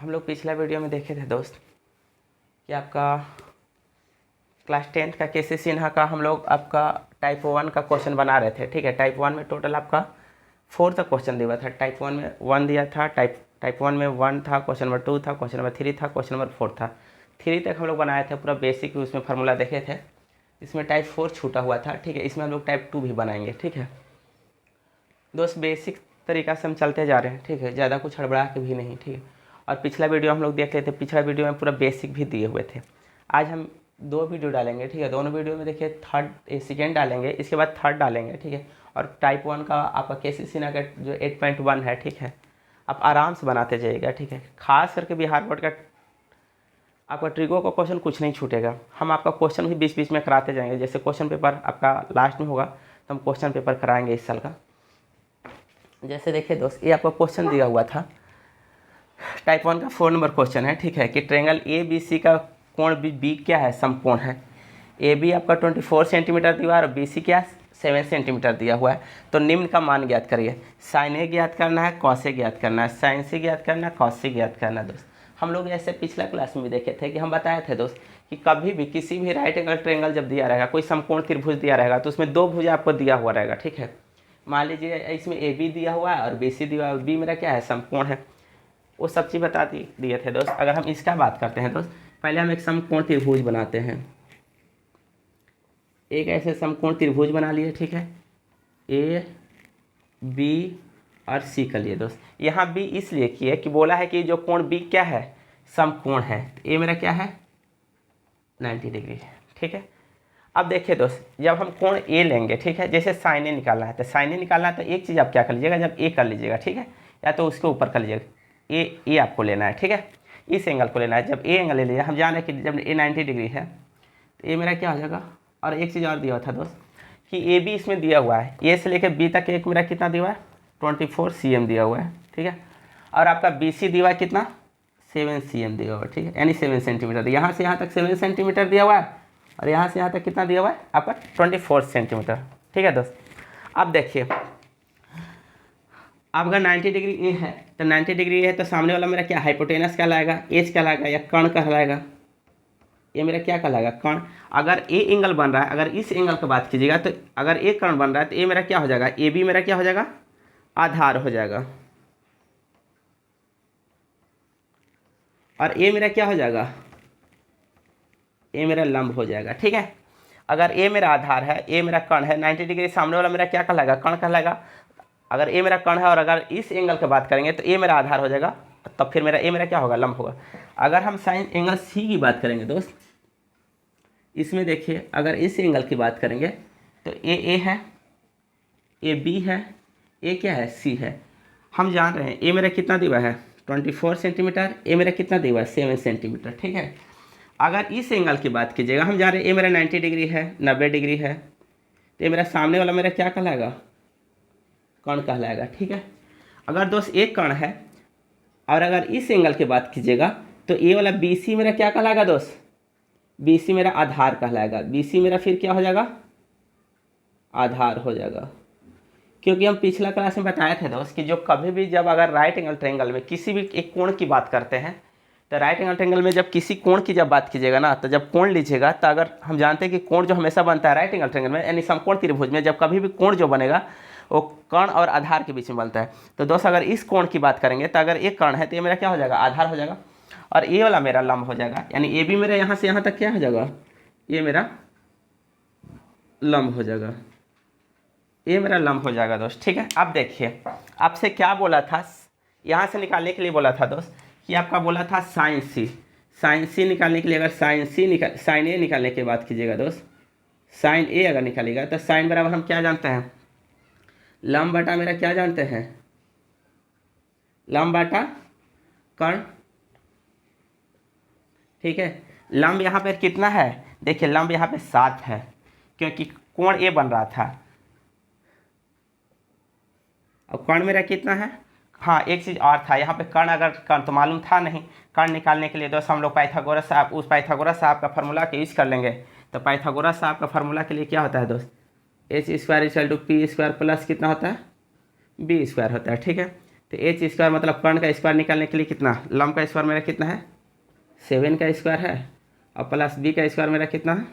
हम लोग पिछला वीडियो में देखे थे दोस्त कि आपका क्लास 10 का के सी सिन्हा का हम लोग आपका टाइप 1 का क्वेश्चन बना रहे थे। ठीक है, टाइप 1 में टोटल आपका 4 तक क्वेश्चन दिया था। टाइप 1 में 1 दिया था, टाइप 1 में 1 था, क्वेश्चन नंबर 2 था, क्वेश्चन नंबर 3 था, क्वेश्चन नंबर 4 था। 3 तक हम लोग बनाए थे, पूरा बेसिक उसमें फार्मूला देखे थे। इसमें टाइप 4 छूटा हुआ था। ठीक है, इसमें हम लोग टाइप 2 भी बनाएंगे। ठीक है दोस्त, बेसिक तरीका से हम चलते जा रहे हैं। ठीक है, ज़्यादा कुछ हड़बड़ा के भी नहीं। ठीक है, और पिछला वीडियो हम लोग देख लेते, पिछला वीडियो में पूरा बेसिक भी दिए हुए थे। आज हम 2 वीडियो डालेंगे। ठीक है, दोनों वीडियो में देखिए सेकेंड डालेंगे, इसके बाद थर्ड डालेंगे। ठीक है, और टाइप 1 का आपका के सी सिन्हा का जो 8.1 है, ठीक है, आप आराम से बनाते जाइएगा। ठीक है, खास करके बिहार बोर्ड का आपका ट्रिगो का क्वेश्चन कुछ नहीं छूटेगा। हम आपका क्वेश्चन भी बीच बीच में कराते जाएंगे। जैसे क्वेश्चन पेपर आपका लास्ट में होगा तो हम क्वेश्चन पेपर कराएंगे इस साल का। जैसे देखिए दोस्त, ये आपका क्वेश्चन दिया हुआ था, टाइप 1 का 4 नंबर क्वेश्चन है। ठीक है, कि ट्रायंगल ए बी सी का कोण बी क्या है, समकोण है। ए बी आपका 24 सेंटीमीटर दिया और बी सी क्या 7 सेंटीमीटर दिया हुआ है। तो निम्न का मान ज्ञात करिए। साइन ए ज्ञात करना है, कॉस ए ज्ञात करना है, साइन सी ज्ञात करना है, कॉस सी ज्ञात करना है। दोस्त हम लोग ऐसे पिछला क्लास में भी देखे थे कि हम बताए थे दोस्त कि कभी भी किसी भी राइट एंगल ट्रायंगल जब दिया रहेगा, कोई समकोण त्रिभुज दिया रहेगा, तो उसमें 2 भुज आपको दिया हुआ रहेगा। ठीक है, मान लीजिए इसमें ए बी दिया हुआ है और बी सी दिया हुआ है। बी मेरा क्या है, समकोण है। वो सब चीज़ बता दिए थे दोस्त। अगर हम इसका बात करते हैं दोस्त, पहले हम एक समकोण त्रिभुज बनाते हैं। एक ऐसे समकोण त्रिभुज बना लिए। ठीक है, ए बी और सी का लिए दोस्त। यहाँ बी इसलिए किए कि बोला है कि जो कोण बी क्या है, समकोण है। तो ए मेरा क्या है 90 डिग्री है। ठीक है, अब देखिए दोस्त, जब हम कोण ए लेंगे, ठीक है, जैसे साइन ए निकालना है, तो साइन ए निकालना है तो एक चीज़ आप क्या कर लीजिएगा, जब ए कर लीजिएगा, ठीक है, या तो उसके ऊपर कर लीजिएगा, ए आपको लेना है। ठीक है, इस एंगल को लेना है। जब ए एंगल ले लीजिए, हम जान रहे हैं कि जब ए 90 डिग्री है तो ए मेरा क्या हो जाएगा। और एक चीज़ और दिया हुआ था दोस्त कि ए बी इसमें दिया हुआ है, ए से लेकर बी तक एक मेरा कितना दिया हुआ है 24 cm दिया हुआ है। ठीक है, और आपका बी सी दिया हुआ है कितना 7 cm दिया हुआ है। ठीक है, यानी 7 सेंटीमीटर। यहाँ से यहाँ तक 7 सेंटीमीटर दिया हुआ है और यहाँ से यहाँ तक कितना दिया हुआ है आपका 24 सेंटीमीटर। ठीक है दोस्त, अब देखिए, आपका 90 डिग्री ए है तो 90 डिग्री है तो सामने वाला मेरा क्या हाइपोटेनस कहलाएगा, एज कहलाएगा या कर्ण कहलाएगा। ये मेरा क्या कहलाएगा, कर्ण। अगर ए एंगल बन रहा है, अगर इस एंगल की बात कीजिएगा तो अगर ए कर्ण बन रहा है तो ए मेरा क्या हो जाएगा, ए बी मेरा क्या हो जाएगा, आधार हो जाएगा। और ए मेरा क्या हो जाएगा, ए मेरा लंब हो जाएगा। ठीक है, अगर ए मेरा आधार है, ए मेरा कर्ण है, 90 डिग्री सामने वाला मेरा क्या कहलाएगा, कर्ण कहलाएगा। अगर ए मेरा कर्ण है और अगर इस एंगल की बात करेंगे तो ए मेरा आधार हो जाएगा, तब फिर मेरा ए मेरा क्या होगा, लंब होगा। अगर हम साइन एंगल सी की बात करेंगे दोस्त, इसमें देखिए अगर इस एंगल की बात करेंगे तो ए है, ए बी है, ए क्या है, सी है। हम जान रहे हैं ए मेरा कितना दिया है 24 सेंटीमीटर, ए मेरा कितना दिया है 7 सेंटीमीटर। ठीक है, अगर इस एंगल की बात कीजिएगा, हम जान रहे हैं ए मेरा 90 डिग्री है, 90 डिग्री है, तो ये मेरा सामने वाला मेरा क्या कहलाएगा, कर्ण कहलाएगा। ठीक है, अगर दोस्त एक कर्ण है और अगर इस एंगल की बात कीजिएगा तो ए वाला बी सी मेरा क्या कहलाएगा दोस्त, बी सी मेरा आधार कहलाएगा। बी सी मेरा फिर क्या हो जाएगा, आधार हो जाएगा। क्योंकि हम पिछला क्लास में बताए थे दोस्त कि जो कभी भी जब अगर राइट एंगल ट्रायंगल में किसी भी एक कोण की बात करते हैं, तो राइट एंगल ट्रायंगल में जब किसी कोण की जब बात कीजिएगा ना, तो जब कोण लीजिएगा तो अगर हम जानते हैं कि कोण जो हमेशा बनता है राइट एंगल ट्रायंगल में, यानी समकोण त्रिभुज में जब कभी भी कोण जो बनेगा वो कर्ण और आधार के बीच में बनता है। तो दोस्त अगर इस कोण की बात करेंगे तो अगर एक कर्ण है तो ये मेरा क्या हो जाएगा, आधार हो जाएगा, और ये वाला मेरा लंब हो जाएगा। यानी ए बी मेरा यहाँ से यहाँ तक क्या हो जाएगा, ये मेरा लंब हो जाएगा, ये मेरा लंब हो जाएगा दोस्त। ठीक है, अब देखिए आपसे क्या बोला था, यहाँ से निकालने के लिए बोला था दोस्त कि आपका बोला था साइन सी। साइन सी निकालने के लिए अगर साइन ए निकालने की बात कीजिएगा दोस्त, साइन ए अगर निकालिएगा तो साइन बराबर हम क्या जानते हैं, लंब बटा मेरा क्या जानते हैं, लंब बटा कर्ण। ठीक है, लंब यहाँ पे कितना है, देखिए लंब यहाँ पे 7 है क्योंकि कोण ए बन रहा था। अब कर्ण मेरा कितना है, हाँ एक चीज़ और था यहाँ पे, कर्ण अगर कर्ण तो मालूम था नहीं, कर्ण निकालने के लिए दोस्त हम लोग पाइथागोरस साहब, उस पाइथागोरस साहब का फार्मूला का यूज कर लेंगे। तो पाइथागोरस साहब का फार्मूला के लिए क्या होता है दोस्त, H square equal to P square plus कितना होता है, बी स्क्वायर होता है। ठीक है, तो एच स्क्वायर मतलब कर्ण का स्क्वायर निकालने के लिए कितना, लंब का स्क्वायर मेरा कितना है 7 का स्क्वायर है, और प्लस बी का स्क्वायर मेरा कितना है,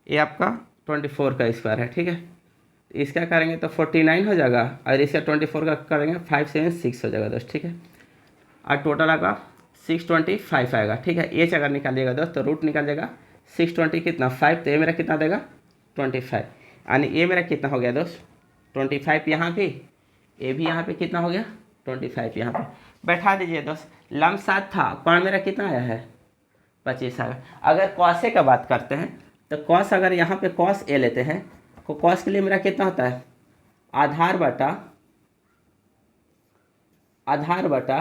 ये आपका 24 का स्क्वायर है। ठीक है, इसका करेंगे तो 49 हो जाएगा, और इसका 24 का करेंगे 576 हो जाएगा दोस्त। ठीक है, और टोटल आपका 625 आएगा। ठीक है, एच अगर निकालिएगा दोस्त तो रूट निकल जाएगा 620 कितना 5, तो ये मेरा कितना देगा 25, यानी ये मेरा कितना हो गया दोस्त 25 यहाँ पे, ये भी यहाँ पे कितना हो गया 25 यहाँ पे। बैठा दीजिए दोस्त, लंब 7 था, कौन मेरा कितना आया है 25 आया। अगर कॉसे का बात करते हैं तो कॉस, अगर यहाँ पे कॉस ए लेते हैं तो कॉस के लिए मेरा कितना होता है आधार बटा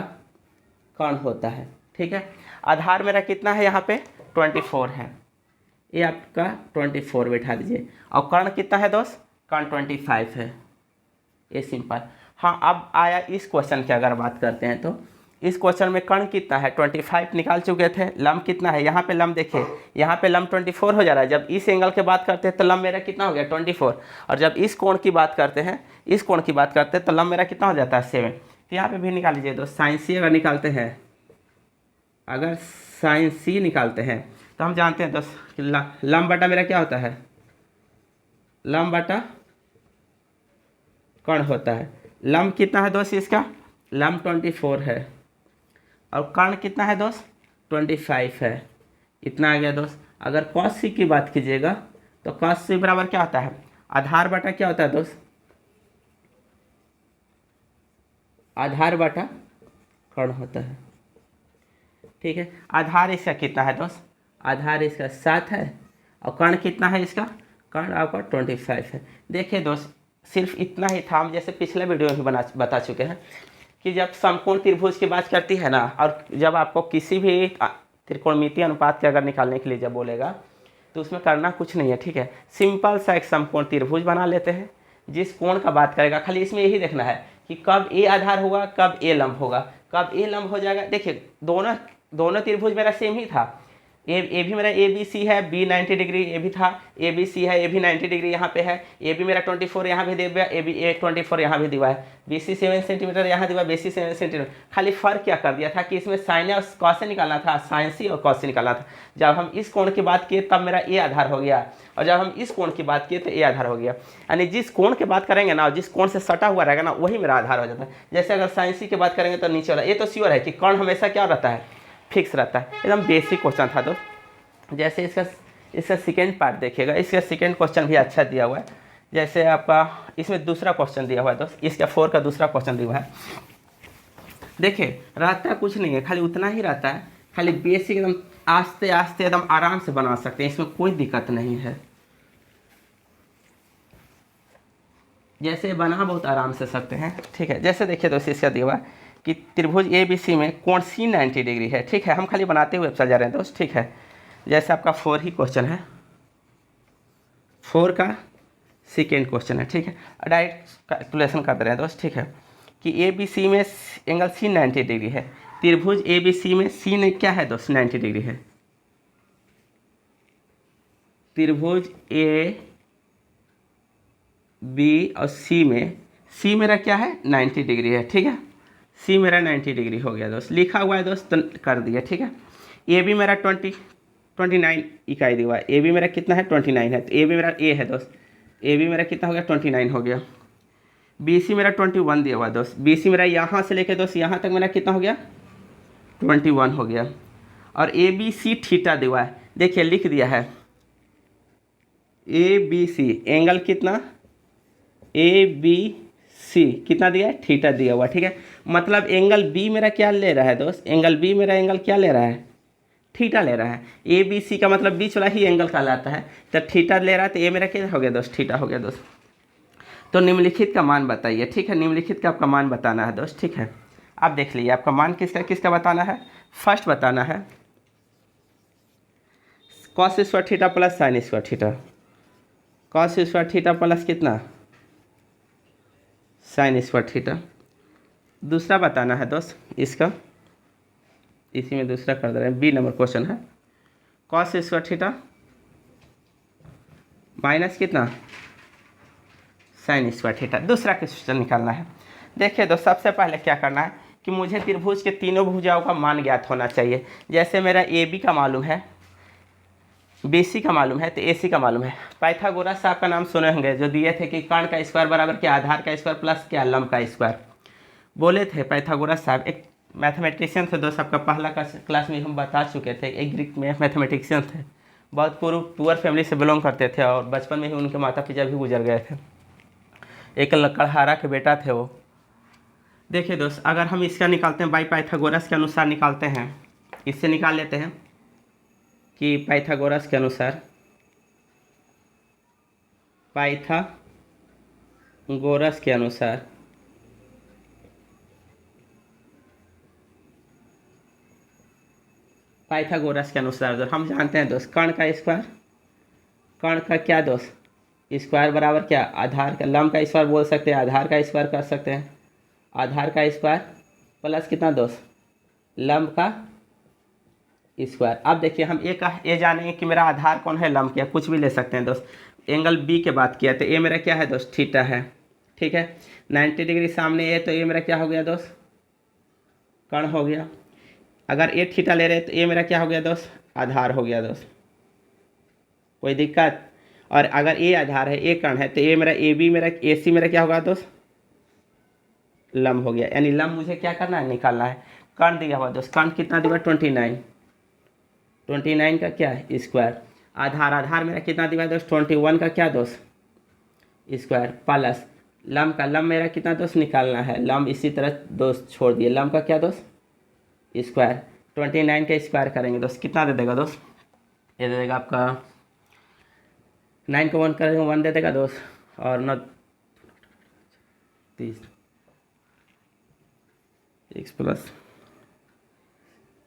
कर्ण होता है। ठीक है, आधार मेरा कितना है यहाँ पे 24 है, ये आपका 24 बैठा दीजिए, और कर्ण कितना है दोस्त, कर्ण 25 है, ये सिंपल। हाँ, अब आया इस क्वेश्चन की अगर बात करते हैं तो इस क्वेश्चन में कर्ण कितना है 25 निकाल चुके थे, लंब कितना है, यहाँ पे लंब देखिए, यहाँ पे लंब 24 हो जा रहा है। जब इस एंगल की बात करते हैं तो लंब मेरा कितना हो गया 24, और जब इस कोण की बात करते हैं तो लंब मेरा कितना हो जाता है 7। तो यहाँ पे भी निकाल लीजिए दोस्त, साइन सी अगर निकालते हैं, अगर साइन सी निकालते हैं तो हम जानते हैं दोस्त लंब बटा मेरा क्या होता है, लंब बटा कर्ण होता है। लंब कितना है दोस्त, इसका लंब 24 है, और कर्ण कितना है दोस्त 25 है, इतना आ गया दोस्त। अगर कॉस सी की बात कीजिएगा तो कॉस सी बराबर क्या होता है, आधार बटा क्या होता है दोस्त, आधार बटा कर्ण होता है। ठीक है, आधार इसका कितना है दोस्त, आधार इसका 7 है, और कर्ण कितना है इसका, कर्ण आपका 25 है। देखिए दोस्त, सिर्फ इतना ही था, हम जैसे पिछले वीडियो में भी बता चुके हैं कि जब समकोण त्रिभुज की बात करती है ना, और जब आपको किसी भी त्रिकोणमितीय अनुपात के अगर निकालने के लिए जब बोलेगा तो उसमें करना कुछ नहीं है। ठीक है, सिंपल सा एक समकोण त्रिभुज बना लेते हैं, जिस कोण का बात करेगा खाली इसमें यही देखना है कि कब ए आधार होगा, कब ए लंब होगा, कब ए लंब हो जाएगा। देखिए दोनों त्रिभुज मेरा सेम ही था, ए भी मेरा ए बी सी है, बी 90 डिग्री, ए भी था ए बी सी है, ए भी 90 डिग्री यहाँ पे है, ए भी मेरा 24 यहाँ भी दिया, ए भी 24 यहाँ भी दिया है, बी सी 7 सेंटीमीटर यहाँ दिया, बी सी 7 सेंटीमीटर। खाली फर्क क्या कर दिया था कि इसमें साइन और कॉस से निकालना था, साइन सी और कॉस से निकालना था। जब हम इस कोण की बात किए तब मेरा ए आधार हो गया, और जब हम इस कोण की बात किए तो ए आधार हो गया। यानी जिस कोण की बात करेंगे ना, जिस कोण से सटा हुआ रहेगा ना, वही मेरा आधार हो जाता है। जैसे अगर साइन सी की बात करेंगे तो नीचे वाला, ये तो श्योर है कि कर्ण हमेशा क्या रहता है, फिक्स रहता है। एकदम बेसिक क्वेश्चन था दोस्त। जैसे इसका सेकेंड पार्ट देखिएगा, इसका सेकेंड क्वेश्चन भी अच्छा दिया हुआ है। जैसे आपका इसमें दूसरा क्वेश्चन दिया हुआ है दोस्त, इसका 4 का दूसरा क्वेश्चन दिया हुआ है। देखिए रहता कुछ नहीं है, खाली उतना ही रहता है, खाली बेसिक एकदम आस्ते आस्ते एकदम आराम से बना सकते हैं, इसमें कोई दिक्कत नहीं है। जैसे बना बहुत आराम से सकते हैं। ठीक है, जैसे देखिए दोस्त इसका दिया हुआ है कि त्रिभुज ए बी सी में कोण सी 90 डिग्री है। ठीक है, हम खाली बनाते हुए चल जा रहे हैं दोस्त। ठीक है, जैसे आपका 4 ही क्वेश्चन है, 4 का सेकेंड क्वेश्चन है। ठीक है, डायरेक्ट कैलकुलेशन कर दे रहे हैं दोस्त। ठीक है, कि ए बी सी में एंगल सी 90 डिग्री है, त्रिभुज ए बी सी में सी ने क्या है दोस्त 90 डिग्री है, त्रिभुज ए बी और सी में सी मेरा क्या है 90 डिग्री है। ठीक है, सी मेरा 90 डिग्री हो गया दोस्त, लिखा हुआ है दोस्त तो कर दिया। ठीक है, ए बी मेरा 29 इकाई दिया हुआ है, ए बी मेरा कितना है 29 है, तो ए बी मेरा ए है दोस्त, ए बी मेरा कितना हो गया 29 हो गया। बी सी मेरा 21 दिया हुआ है दोस्त, बी सी मेरा यहाँ से लेके दोस्त यहाँ तक मेरा कितना हो गया 21 हो गया। और ए बी सी थीटा दिया हुआ है, देखिए लिख दिया है ए बी सी एंगल कितना, ए बी सी कितना दिया है थीटा दिया हुआ। ठीक है, मतलब एंगल बी मेरा क्या ले रहा है दोस्त, एंगल बी मेरा एंगल क्या ले रहा है थीटा ले रहा है। ए बी सी का मतलब बीच वाला ही एंगल कहलाता है, तो थीटा ले रहा है, तो ए मेरा क्या हो गया दोस्त थीटा हो गया दोस्त। तो निम्नलिखित का मान बताइए। ठीक है, निम्नलिखित का आपका मान बताना है दोस्त। ठीक है, आप देख लीजिए आपका मान किसका बताना है। फर्स्ट बताना है cos square theta plus sine square theta, cos square theta plus कितना साइन स्क्वायर थीटा। दूसरा बताना है दोस्त इसका, इसी में दूसरा कर दे रहे हैं, बी नंबर क्वेश्चन है कॉस स्क्वायर थीटा माइनस कितना साइन स्क्वायर थीटा। दूसरा क्वेश्चन निकालना है। देखिए दोस्त, सबसे पहले क्या करना है कि मुझे त्रिभुज के तीनों भुजाओं का मान ज्ञात होना चाहिए। जैसे मेरा ए बी का मालूम है, बी सी का मालूम है, तो ए सी का मालूम है। पाइथागोरस साहब का नाम सुने होंगे, जो दिए थे कि कर्ण का स्क्वायर बराबर क्या, आधार का स्क्वायर प्लस क्या, लंब का स्क्वायर। बोले थे पाइथागोरस साहब, एक मैथमेटिशियन थे दोस्त, आपका पहला क्लास में हम बता चुके थे। एक ग्रीक में मैथमेटिशियन थे, बहुत पुअर फैमिली से बिलोंग करते थे और बचपन में ही उनके माता पिता भी गुजर गए थे। एक लकड़हारा के बेटा थे वो। देखिए दोस्त, अगर हम इसका निकालते हैं, बाई पाइथागोरस के अनुसार निकालते हैं, इससे निकाल लेते हैं कि पाइथागोरस के अनुसार, पाइथागोरस के अनुसार पाइथागोरस के अनुसार दोस्त हम जानते हैं दोस्त, कर्ण का स्क्वायर, कर्ण का क्या दोस्त, स्क्वायर बराबर क्या, आधार का, लंब का स्क्वायर बोल सकते हैं, आधार का स्क्वायर कर सकते हैं, आधार का स्क्वायर प्लस कितना दोस्त, लंब का स्क्वायर। अब देखिए, हम ये जानेंगे कि मेरा आधार कौन है, लंब क्या, कुछ भी ले सकते हैं दोस्त। एंगल बी के बात किया तो ये मेरा क्या है दोस्त, थीटा है, ठीक है। 90 डिग्री सामने है, तो ये मेरा क्या हो गया दोस्त, कर्ण हो गया। अगर ये थीटा ले रहे तो ये मेरा क्या हो गया दोस्त, आधार हो गया दोस्त, कोई दिक्कत। और अगर ये आधार है, ये कर्ण है, तो ये मेरा ए बी, मेरा ए सी मेरा क्या होगा दोस्त, लंब हो गया। यानी लंब मुझे क्या करना है, निकालना है। कर्ण दिया हुआ दोस्त, कर्ण कितना दिया, 29, 29 का क्या है स्क्वायर। आधार मेरा कितना दिया दोस्त, 21 का क्या दोस्त स्क्वायर, प्लस लंब का, लंब मेरा कितना दोस्त निकालना है, लंब इसी तरह दोस्त छोड़ दिए, लंब का क्या दोस्त स्क्वायर। 29 का स्क्वायर करेंगे दोस्त, कितना दे देगा दोस्त, ये दे देगा आपका 9 को 1 करेंगे 1 दे देगा दोस्त, और 9 30, 6 प्लस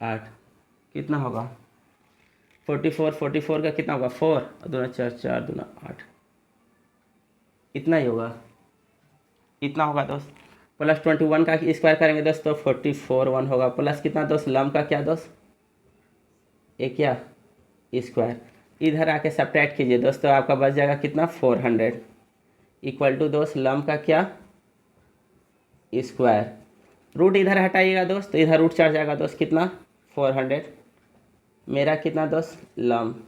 8 कितना होगा 44, 44 का कितना होगा 4 और 2 4 4 2 8, इतना ही होगा, इतना होगा दोस्त। प्लस 21 का स्क्वायर करेंगे दोस्त तो 44 1 होगा, प्लस कितना दोस्त, लंब का क्या दोस्त, ये क्या स्क्वायर। इधर आके सब्ट्रैक्ट कीजिए दोस्त, तो आपका बच जाएगा कितना 400 इक्वल टू दोस्त लंब का क्या स्क्वायर। रूट इधर हटाइएगा दोस्त, तो इधर रूट चढ़ जाएगा दोस्त, कितना 400, मेरा कितना दोस्त लंब,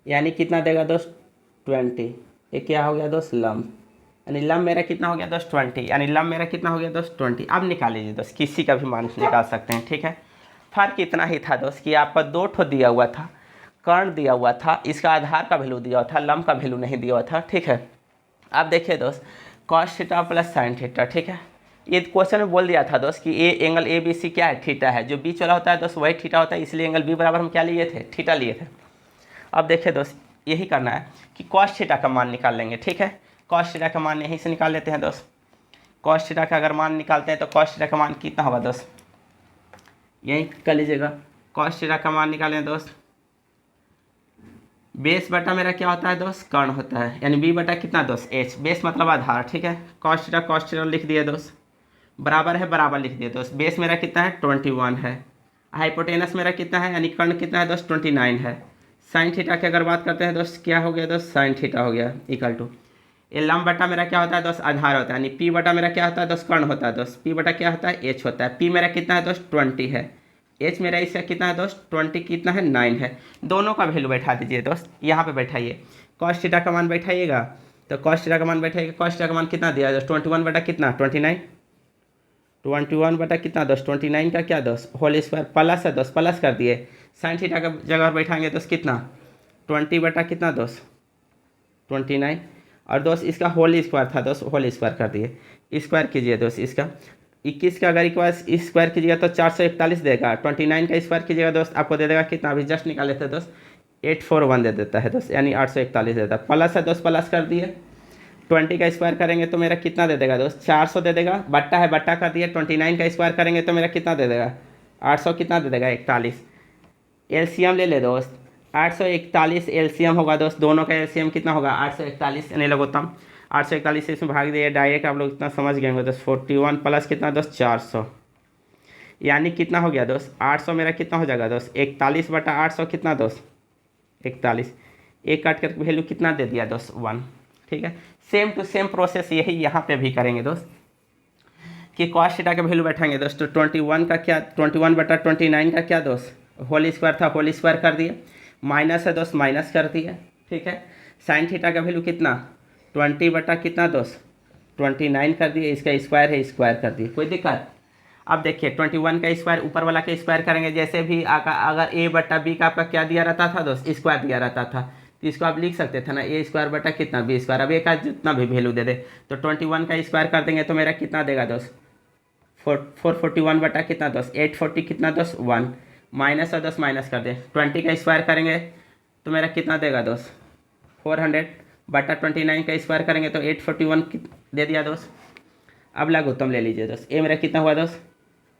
यानी कितना देगा दोस्त 20, ये क्या हो गया दोस्त लंब, यानी लंब मेरा कितना हो गया दोस्त 20, यानी लंब मेरा कितना हो गया दोस्त 20। अब निकाल लीजिए दोस्त, किसी का भी मान निकाल सकते हैं, ठीक है। फर्क इतना ही था दोस्त कि आपका 2 ठो दिया हुआ था, कर्ण दिया हुआ था, इसका आधार का वैल्यू दिया हुआ था, लंब का वैल्यू नहीं दिया हुआ था, ठीक है। अब देखिए दोस्त, cos theta plus sine theta, ठीक है। ये क्वेश्चन में बोल दिया था दोस्त कि एंगल ए बी सी क्या है, थीटा है, जो बीच वाला होता है दोस्त वही थीटा होता है, इसलिए एंगल बी बराबर हम क्या लिए थे, थीटा लिए थे। अब देखिए दोस्त, यही करना है कि कॉस थीटा का मान निकाल लेंगे, ठीक है। कॉस थीटा का मान यहीं से निकाल लेते हैं दोस्त। कॉस थीटा का अगर मान निकालते हैं तो कॉस थीटा का मान कितना होगा दोस्त, यहीं कर लीजिएगा। कॉस थीटा का मान निकालें दोस्त, बेस बटा मेरा क्या होता है दोस्त, कर्ण होता है, यानी बी बटा कितना दोस्त एच, बेस मतलब आधार, ठीक है। कॉस थीटा लिख दिए दोस्त, बराबर है बराबर लिख दिए दोस्त। बेस मेरा कितना है 21 है, हाइपोटेनस मेरा कितना है, यानी कर्ण कितना है दोस्त 29 है। साइन थीटा की अगर बात करते हैं दोस्त, क्या हो गया दोस्त, साइन थीटा हो गया इक्वल टू, ये लंब बटा मेरा क्या होता है दोस्त, आधार होता है, यानी पी बटा मेरा क्या होता है दोस्त, कर्ण होता है दोस्त। पी बटा क्या होता है, एच होता है। पी मेरा कितना है दोस्त 20 है, एच मेरा इसका कितना है दोस्त 20 कितना है 9 है। दोनों का वैल्यू बैठा दीजिए दोस्त, यहाँ पे बैठाइए, कॉस थीटा का मान बैठाइएगा, तो कॉस थीटा का मान बैठाइएगा, कॉस थीटा का मान कितना दिया दोस्त 21 बटा कितना 29, 21 बटा कितना दोस्त 29 का क्या दोस्त होल स्क्वायर, प्लस है दोस्त, प्लस कर दिए। साइन थीटा का जगह बैठाएंगे दोस्त कितना 20 बटा कितना दोस्त 29, और दोस्त इसका होल स्क्वायर था दोस्त, होल स्क्वायर कर दिए। स्क्वायर कीजिए दोस्त, इसका 21 का अगर स्क्वायर कीजिएगा तो 441 देगा, 29 का स्क्वायर कीजिएगा दोस्त आपको दे देगा कितना, अभी जस्ट निकाले थे दोस्त 841 दे देता है दोस्त, यानी 841 देता है। प्लस है दोस्त, प्लस कर दिए। 20 का स्क्वायर करेंगे तो मेरा कितना दे देगा दोस्त 400 दे देगा, बट्टा है बट्टा कर दिए। 29 का स्क्वायर करेंगे तो मेरा कितना दे देगा 800 कितना दे देगा 41। एलसीएम ले ले दोस्त, 841 एलसीएम होगा दोस्त, दोनों का एलसीएम कितना होगा 841, यानी लघुत्तम 841 से इसमें भाग दिए, डायरेक्ट आप लोग इतना समझ गए होंगे दोस्त। 41 प्लस कितना दोस्त 400, यानी कितना हो गया दोस्त 800 मेरा कितना हो जाएगा दोस्त 41 बटा 800 कितना दोस्त 41, एक काट कर वैल्यू कितना दे दिया दोस्त 1, ठीक है। सेम टू सेम प्रोसेस यही यहाँ पे भी करेंगे दोस्त। कि कॉस थीटा का वैल्यू बैठाएंगे दोस्तों 21 का क्या 21/29 का क्या दोस्त होल स्क्वायर था, होल स्क्वायर कर दिए, माइनस है दोस्त माइनस कर दिए, ठीक है। साइन थीटा का वैल्यू कितना 20 कितना दोस्त 29 कर दिए, इसका स्क्वायर है स्क्वायर कर दिए, कोई दिक्कत। अब देखिए 21 का स्क्वायर ऊपर वाला का स्क्वायर करेंगे, जैसे भी अगर a/b का आपका क्या दिया रहता था दोस्त स्क्वायर दिया रहता था, तो इसको आप लिख सकते थे ना a² कितना b²। अब a का जितना भी वैल्यू दे दे तो 21 का स्क्वायर कर देंगे तो मेरा कितना देगा दोस्त 441 कितना दोस्त 840 कितना दोस्त 1 माइनस और दोस्त माइनस कर दे 20 का स्क्वायर करेंगे तो मेरा कितना देगा दोस्त 400/29 का स्क्वायर करेंगे तो 841 दे दिया दोस्त। अब लघुत्तम ले लीजिए दोस्त, ए मेरा कितना हुआ दोस्त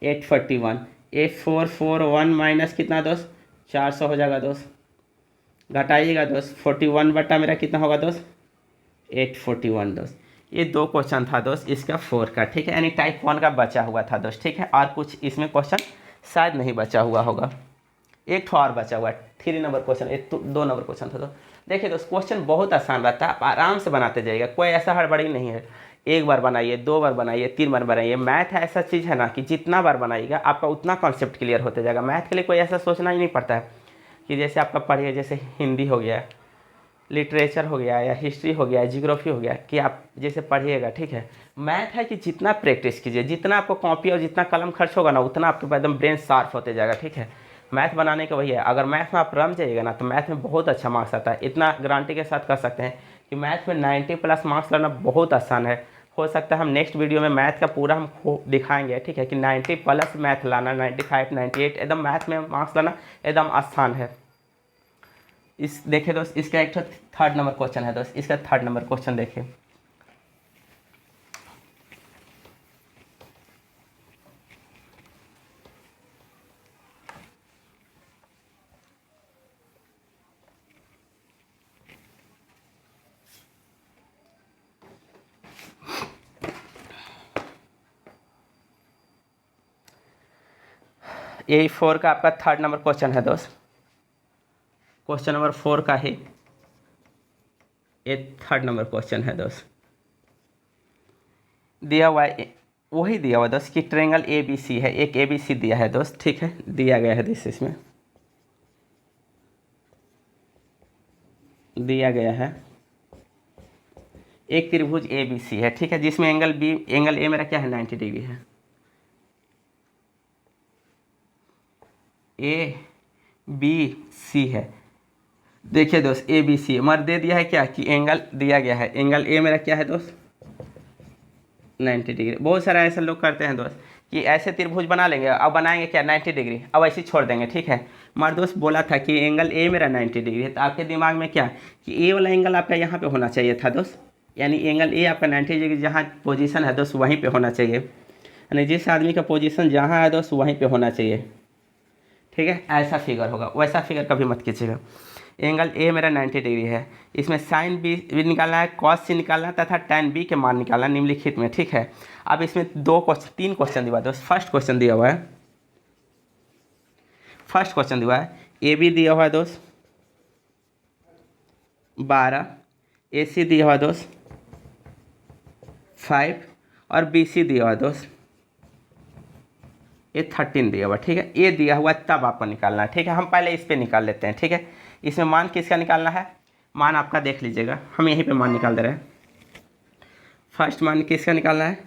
841, 8441 माइनस कितना दोस्त 400 हो जाएगा दोस्त, घटाइएगा दोस्त 41 बटा मेरा कितना होगा दोस्त 841 दोस्त। ये दो क्वेश्चन था दोस्त इसका 4 का, ठीक है, यानी टाइप 1 का बचा हुआ था दोस्त, ठीक है। और कुछ इसमें क्वेश्चन शायद नहीं बचा हुआ होगा, एक तो और बचा हुआ है 3 नंबर क्वेश्चन, एक तो 2 नंबर क्वेश्चन था। तो देखिए दोस्त क्वेश्चन बहुत आसान रहता है, आप आराम से बनाते जाइएगा, कोई ऐसा हड़बड़ी नहीं है। एक बार बनाइए, 2 बार बनाइए, 3 बार बनाइए। मैथ ऐसा चीज़ है ना कि जितना बार बनाइएगा आपका उतना कॉन्सेप्ट क्लियर होते जाएगा। मैथ के लिए कोई ऐसा सोचना ही नहीं पड़ता है कि जैसे आपका पढ़िए, जैसे हिंदी हो गया, लिटरेचर हो गया, या हिस्ट्री हो गया, जियोग्राफी हो गया, कि आप जैसे पढ़िएगा, ठीक है। मैथ है कि जितना प्रैक्टिस कीजिए, जितना आपको कॉपी और जितना कलम खर्च होगा ना, उतना आपके एकदम ब्रेन शार्प होते जाएगा, ठीक है। मैथ बनाने का वही है, अगर मैथ में आप रम जाइएगा ना तो मैथ में बहुत अच्छा मार्क्स आता है। इतना गारंटी के साथ कह सकते हैं कि मैथ में 90+ मार्क्स लाना बहुत आसान है। हो सकता है हम नेक्स्ट वीडियो में मैथ का पूरा हम दिखाएंगे, ठीक है, कि 90+ मैथ लाना, 95 98 एकदम मैथ में मार्क्स लाना एकदम आसान है। इस देखिए दोस्त, इसका एक 3rd नंबर क्वेश्चन है दोस्त, इसका 3rd नंबर क्वेश्चन देखिए। यही 4 का आपका 3rd नंबर क्वेश्चन है दोस्त, क्वेश्चन नंबर 4 का ही ये 3rd नंबर क्वेश्चन है दोस्त। दिया हुआ है वही दिया हुआ दोस्त कि ट्रायंगल ABC है, एक ABC दिया है दोस्त, ठीक है, दिया गया है दोस्त, इसमें दिया गया है एक त्रिभुज ABC है, ठीक है, जिसमें एंगल A मेरा क्या है 90 डिग्री है। ABC है, देखिए दोस्त ABC हमारा दे दिया है क्या कि एंगल दिया गया है, एंगल A मेरा क्या है दोस्त 90 डिग्री। बहुत सारा ऐसे लोग करते हैं दोस्त कि ऐसे त्रिभुज बना लेंगे, अब बनाएंगे क्या 90 डिग्री, अब ऐसे छोड़ देंगे, ठीक है। हमारा दोस्त बोला था कि एंगल A मेरा 90 डिग्री है, तो आपके दिमाग में क्या कि A वाला एंगल आपका यहाँ पे होना चाहिए था दोस्त, यानी एंगल A आपका 90 डिग्री जहाँ पोजीशन है दोस्त वहीं पे होना चाहिए, यानी जिस आदमी का पोजीशन जहाँ है दोस्त वहीं पे होना चाहिए, ठीक है। ऐसा फिगर होगा, वैसा फिगर कभी मत कीजिएगा। एंगल A मेरा 90 डिग्री है, इसमें साइन B भी निकालना है, कॉस C निकालना है तथा tan B के मान निकालना है निम्नलिखित में, ठीक है। अब इसमें 3 क्वेश्चन दिया हुआ है दोस्त। फर्स्ट क्वेश्चन दिया हुआ है AB दिया हुआ है दोस्त 12, AC दिया हुआ है दोस्त 5 और BC दिया हुआ है दोस्त ये 13 दिया हुआ, ठीक है। ये दिया हुआ तब आपको निकालना है, ठीक है। हम पहले इस पे निकाल लेते हैं, ठीक है। इसमें मान किसका निकालना है, मान आपका देख लीजिएगा, हम यहीं पे मान निकाल दे रहे हैं। फर्स्ट मान किसका निकालना है,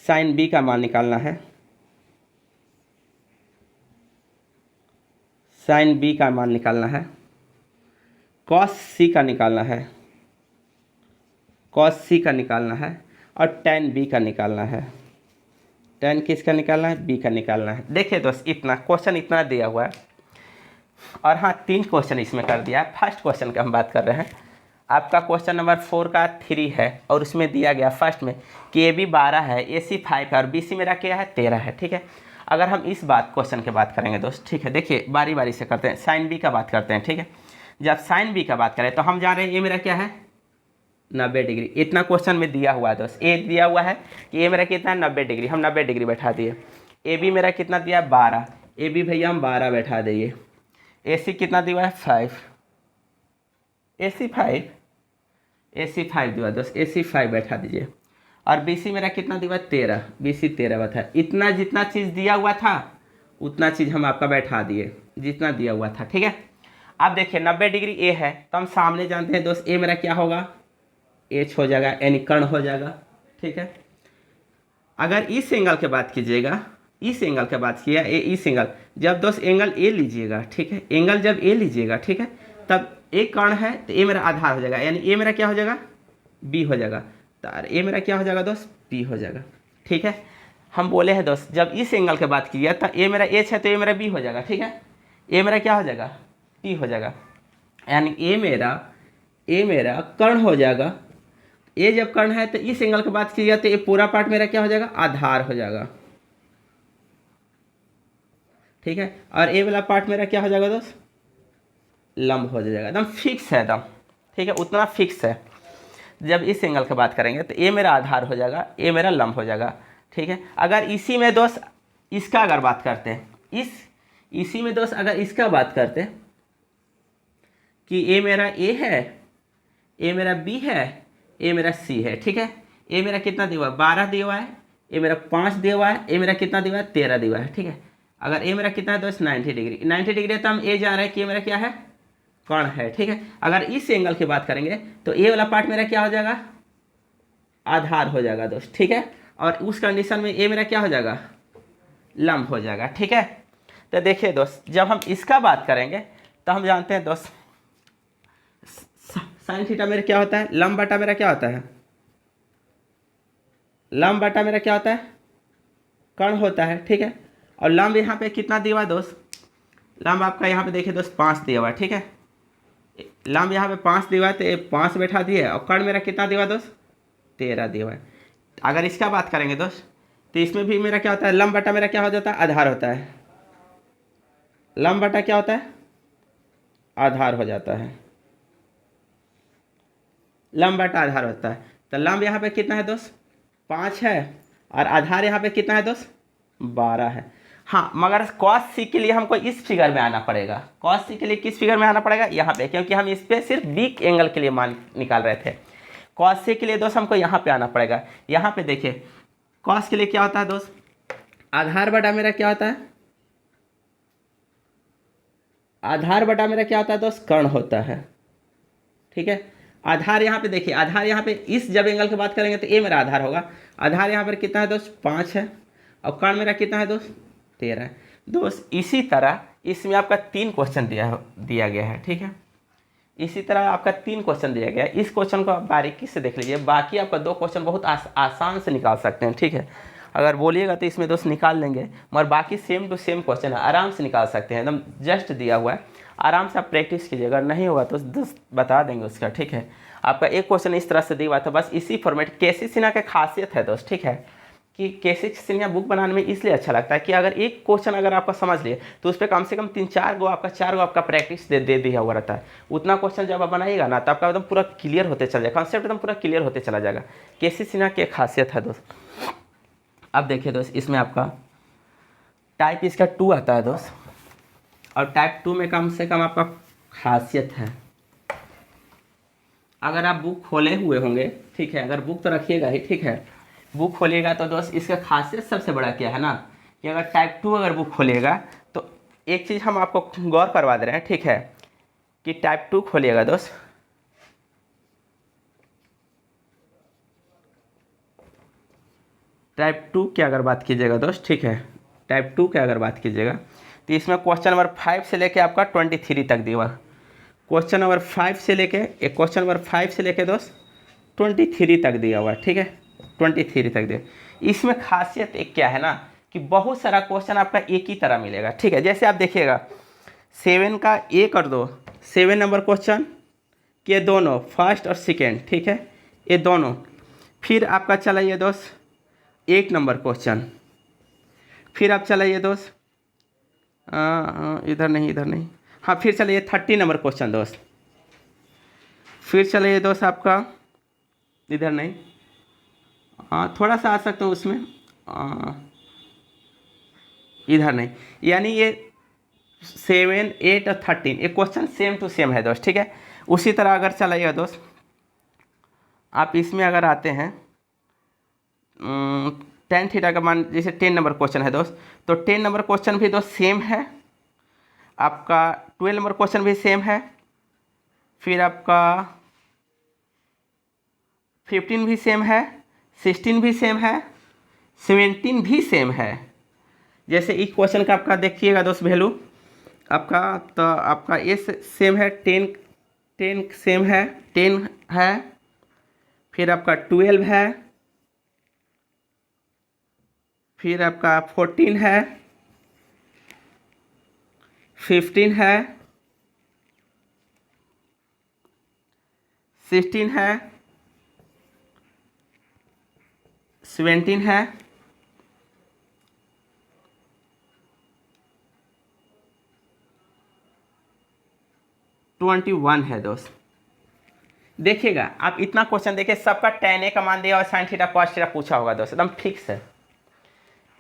साइन B का मान निकालना है, साइन B का मान निकालना है, कॉस C का निकालना है, कॉस C का निकालना है, और tan B का निकालना है। tan किसका निकालना है, B का निकालना है। देखिए दोस्त इतना क्वेश्चन इतना दिया हुआ है, और हाँ 3 क्वेश्चन इसमें कर दिया है। फर्स्ट क्वेश्चन का हम बात कर रहे हैं, आपका क्वेश्चन नंबर 4 का 3 है, और उसमें दिया गया फर्स्ट में कि AB 12 है, AC 5 है और BC मेरा क्या है 13 है, ठीक है। अगर हम इस क्वेश्चन की बात करेंगे दोस्त, ठीक है, देखिए बारी बारी से करते हैं। साइन B का बात करते हैं, ठीक है। जब साइन B का बात करें तो हम जान रहे हैं ये मेरा क्या है 90 डिग्री। इतना क्वेश्चन में दिया हुआ है दोस्त, ए दिया हुआ है कि ये मेरा कितना है 90 डिग्री, हम 90 डिग्री बैठा दिए। AB मेरा कितना दिया 12, AB भैया हम 12 बैठा दिए। AC कितना दिया है 5, AC 5 दिया दोस्त, AC 5 बैठा दीजिए। और BC मेरा कितना दिया 13, BC 13 हुआ था। इतना जितना चीज़ दिया हुआ था उतना चीज़ हम आपका बैठा दिए जितना दिया हुआ था, ठीक है। अब देखिए 90 डिग्री ए है तो हम सामने जानते हैं दोस्त ए मेरा क्या होगा, एच हो जाएगा, यानी कर्ण हो जाएगा, ठीक है। अगर इस एंगल की बात कीजिएगा, इस एंगल की बात किया इस एंगल, जब दोस्त एंगल ए लीजिएगा, ठीक है, एंगल जब ए लीजिएगा, ठीक है, तब एक कर्ण है तो ए मेरा आधार हो जाएगा, यानी ए मेरा क्या हो जाएगा, बी हो जाएगा। तो ए मेरा क्या हो जाएगा दोस्त, बी हो जाएगा, ठीक है। हम बोले हैं दोस्त जब इस एंगल की बात की है तो ए मेरा एच है तो ए मेरा बी हो जाएगा, ठीक है। ए मेरा क्या हो जाएगा, बी हो जाएगा, यानी ए मेरा कर्ण हो जाएगा। ए जब कर्ण है तो इस एंगल की बात की जाए तो ये पूरा पार्ट मेरा क्या हो जाएगा, आधार हो जाएगा, ठीक है। और ए वाला पार्ट मेरा क्या हो जाएगा दोस्त, लंब हो जाएगा, एकदम फिक्स है एकदम, ठीक है, उतना फिक्स है। जब इस एंगल की बात करेंगे तो ए मेरा आधार हो जाएगा, ए मेरा लंब हो जाएगा, ठीक है। अगर इसी में दोस्त इसका अगर बात करते हैं, इसी में दोस्त अगर इसका बात करते हैं कि ए मेरा ए है, ए मेरा बी है, ए मेरा सी है, ठीक है। ए मेरा कितना दिया हुआ है, 12 दिया हुआ है, ए मेरा 5 दिया हुआ है, ए मेरा कितना दिया हुआ है, 13 दिया हुआ है, ठीक है। अगर ए मेरा कितना है दोस्त 90 डिग्री, 90 डिग्री है तो हम ए जा रहे हैं कि ए मेरा क्या है, कर्ण है, ठीक है। अगर इस एंगल की बात करेंगे तो ए वाला पार्ट मेरा क्या हो जाएगा, आधार हो जाएगा दोस्त, ठीक है। और उस कंडीशन में ए मेरा क्या हो जाएगा, लंब हो जाएगा, ठीक है। तो देखिए दोस्त जब हम इसका बात करेंगे तो हम जानते हैं दोस्त साइन थीटा मेरा क्या होता है, लंब बटा मेरा क्या होता है, लंब बटा मेरा क्या होता है, कर्ण होता है, ठीक है। और लंब यहाँ पे कितना दिया हुआ दोस्त, लंब आपका यहाँ पे देखिए दोस्त 5 दिया हुआ है, ठीक है। लंब यहाँ पे 5 दिया हुआ है तो ये 5 बैठा दिए, और कर्ण मेरा कितना दिया हुआ दोस्त, 13 दिया हुआ है। अगर इसका बात करेंगे दोस्त तो इसमें भी मेरा क्या होता है, लंब बटा मेरा क्या हो जाता है, आधार होता है। लंब बटा क्या होता है, आधार हो जाता है, लंब बटा आधार होता है। तो लंब यहाँ पे कितना है दोस्त, 5 है, और आधार यहाँ पे कितना है दोस्त, 12 है। हाँ, मगर cos c के लिए हमको इस फिगर में आना पड़ेगा, cos c के लिए किस फिगर में आना पड़ेगा, यहाँ पे, क्योंकि हम इस पे सिर्फ वीक एंगल के लिए मान निकाल रहे थे। cos c के लिए दोस्त हमको यहाँ पे आना पड़ेगा। यहाँ पे देखिए cos के लिए क्या होता है दोस्त, आधार बटा मेरा क्या होता है, आधार बटा मेरा क्या होता है दोस्त, कर्ण होता है, ठीक है। आधार यहाँ पे देखिए, आधार यहाँ पे इस जब एंगल की बात करेंगे तो ए मेरा आधार होगा। आधार यहाँ पर कितना है दोस्त, 5 है, और कर्ण मेरा कितना है दोस्त, 13 है। दोस्त इसी तरह इसमें आपका 3 क्वेश्चन दिया गया है, ठीक है। इसी तरह आपका 3 क्वेश्चन दिया गया है। इस क्वेश्चन को आप बारीकी से देख लीजिए, बाकी आपका 2 क्वेश्चन बहुत आसान से निकाल सकते हैं, ठीक है। अगर बोलिएगा तो इसमें दोस्त निकाल लेंगे, मगर बाकी सेम टू सेम क्वेश्चन है, आराम से निकाल सकते हैं, एकदम जस्ट दिया हुआ है, आराम से आप प्रैक्टिस कीजिए। अगर नहीं होगा तो दोस्त बता देंगे उसका, ठीक है। आपका एक क्वेश्चन इस तरह से दिया हुआ था, बस इसी फॉर्मेट। केसी सिन्हा का खासियत है दोस्त, ठीक है, कि केसी सिन्हा बुक बनाने में इसलिए अच्छा लगता है कि अगर एक क्वेश्चन अगर आपका समझ लिए तो उस पर कम से कम 3-4 गो आपका प्रैक्टिस दे दिया हुआ रहता है। उतना क्वेश्चन जब आप बनाइएगा ना तो आपका एकदम पूरा क्लियर होते चला जाएगा, कॉन्सेप्ट एकदम पूरा क्लियर होते चला जाएगा। केसी सिन्हा की एक खासियत है दोस्त। अब देखिए दोस्त इसमें आपका टाइप इसका 2 आता है दोस्त, और टाइप 2 में कम से कम आपका खासियत है, अगर आप बुक खोले हुए होंगे, ठीक है, अगर बुक तो रखिएगा ही, ठीक है, बुक खोलिएगा तो दोस्त इसका खासियत सबसे बड़ा क्या है ना, कि अगर टाइप 2 अगर बुक खोलिएगा तो एक चीज़ हम आपको गौर करवा दे रहे हैं, ठीक है, कि टाइप 2 खोलिएगा दोस्त, टाइप 2 की अगर बात कीजिएगा दोस्त, ठीक है, टाइप 2 की अगर बात कीजिएगा तो इसमें क्वेश्चन नंबर 5 से लेके आपका 23 तक दिया हुआ, क्वेश्चन नंबर 5 से लेके क्वेश्चन नंबर 5 से लेके दोस्त 23 तक दिया हुआ है, ठीक है, 23 तक दिया। इसमें खासियत एक क्या है ना, कि बहुत सारा क्वेश्चन आपका एक ही तरह मिलेगा, ठीक है। जैसे आप देखिएगा 7 का 1 और 2, 7 नंबर क्वेश्चन के दोनों फर्स्ट और सेकेंड, ठीक है, ये दोनों। फिर आपका चलाइए दोस्त 1 नंबर क्वेश्चन, फिर आप चलाइए दोस्त इधर नहीं, हाँ, फिर चलिए 30 नंबर क्वेश्चन दोस्त, फिर चलिए दोस्त आपका इधर नहीं, हाँ, थोड़ा सा आ सकता हूँ उसमें, इधर नहीं, यानी ये 7, 8 और 13 ये क्वेश्चन सेम टू सेम है दोस्त, ठीक है। उसी तरह अगर चलाइएगा दोस्त आप इसमें अगर आते हैं टेन थीटा का मान, जैसे 10 नंबर क्वेश्चन है दोस्त, तो 10 नंबर क्वेश्चन भी दोस्त सेम है, आपका 12 नंबर क्वेश्चन भी सेम है, फिर आपका 15 भी सेम है, 16 भी सेम है, 17 भी सेम है। जैसे इस क्वेश्चन का आपका देखिएगा दोस्त वैल्यू आपका, तो आपका ये सेम है, 10 सेम है, 10 है, फिर आपका 12 है, फिर आपका 14 है, 15 है, 16 है, 17 है, 21 है दोस्त। देखिएगा आप इतना क्वेश्चन देखिए, सबका tan a का मान दिया और sin थीटा cos थीटा पूछा होगा दोस्त, एकदम फिक्स है।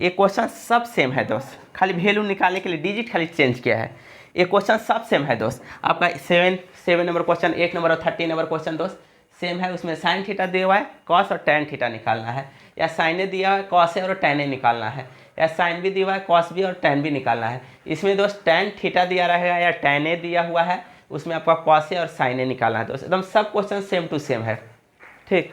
ये क्वेश्चन सब सेम है दोस्त, खाली वैल्यू निकालने के लिए डिजिट खाली चेंज किया है। ये क्वेश्चन सब सेम है दोस्त। आपका 7 नंबर क्वेश्चन, 8 नंबर और 13 नंबर क्वेश्चन दोस्त सेम है। उसमें sin थीटा दिया हुआ है, cos और tan थीटा निकालना है, या sin ए दिया हुआ है, cos ए और tan ए निकालना है, या sin भी दिया हुआ है, cos भी और tan भी निकालना है। इसमें दोस्त tan थीटा दिया रहेगा या tan ए दिया हुआ है, उसमें आपका cos ए और sin ए निकालना है दोस्त। एकदम सब क्वेश्चन सेम टू सेम है, ठीक।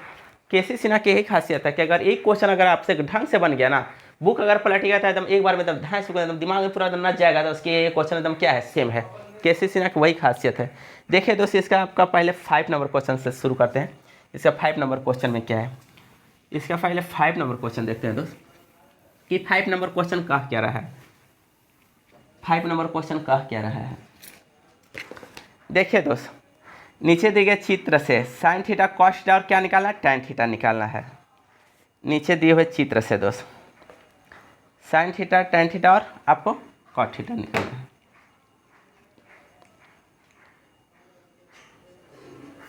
केसी सिन्हा की यही खासियत है कि अगर एक क्वेश्चन अगर आपसे ढंग से बन गया ना, बुक अगर पलटिएगा तो एकदम एक बार में एकदम ढाई से एकदम दिमाग में पूरा एकदम नच जाएगा, तो उसकी ये क्वेश्चन एकदम क्या है, सेम है। केसी सिन्हा की वही खासियत है। देखिए दोस्त, इसका आपका पहले 5 नंबर क्वेश्चन से शुरू करते हैं। इसका 5 नंबर क्वेश्चन में क्या है, इसका पहले 5 नंबर क्वेश्चन देखते हैं दोस्त कि 5 नंबर क्वेश्चन कह क्या रहा है। 5 नंबर क्वेश्चन कह क्या रहा है, देखिए दोस्त, नीचे दिए गए चित्र से sin थीटा cos थीटा और क्या निकालना है, tan थीटा निकालना है। नीचे दिए हुए चित्र से दोस्त sin थीटा tan थीटा और आपको cos थीटा निकालना है।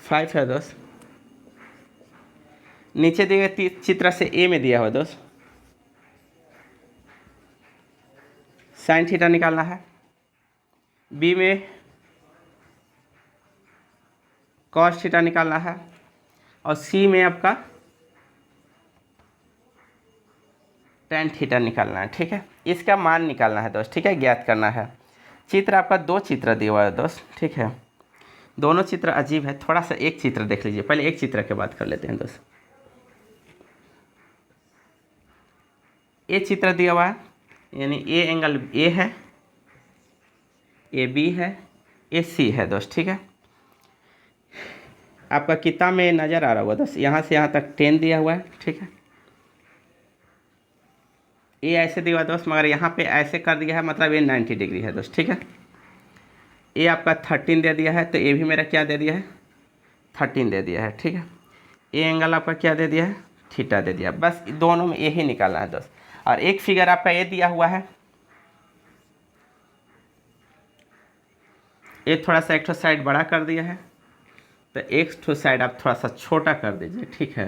5 है दोस्त। नीचे दिए गए चित्र से ए में दिया हुआ दोस्त sin थीटा निकालना है, बी में cos थीटा निकालना है, और सी में आपका tan थीटा निकालना है, ठीक है। इसका मान निकालना है दोस्त, ठीक है, ज्ञात करना है। चित्र आपका 2 चित्र दिया हुआ है दोस्त, ठीक है। दोनों चित्र अजीब है, थोड़ा सा एक चित्र देख लीजिए, पहले एक चित्र के बात कर लेते हैं दोस्त। ये चित्र दिया हुआ है, यानी ए एंगल ए है, ए बी है, ए सी है दोस्त, ठीक है। आपका किताब में नज़र आ रहा होगा दोस्त, यहाँ से यहाँ तक 10 दिया हुआ है, ठीक है। ये ऐसे दिया हुआ है दोस्त, मगर यहाँ पे ऐसे कर दिया है, मतलब ये 90 डिग्री है दोस्त, ठीक है। ये आपका 13 दे दिया है, तो ये भी मेरा क्या दे दिया है, 13 दे दिया है, ठीक है। ये एंगल आपका क्या दे दिया है, थीटा दे दिया। बस दोनों में यही निकालना है दोस्त। और एक फिगर आपका ये दिया हुआ है, ये थोड़ा सा एक ठो साइड बड़ा कर दिया है, तो एक ठो साइड आप थोड़ा सा छोटा कर दीजिए, ठीक है।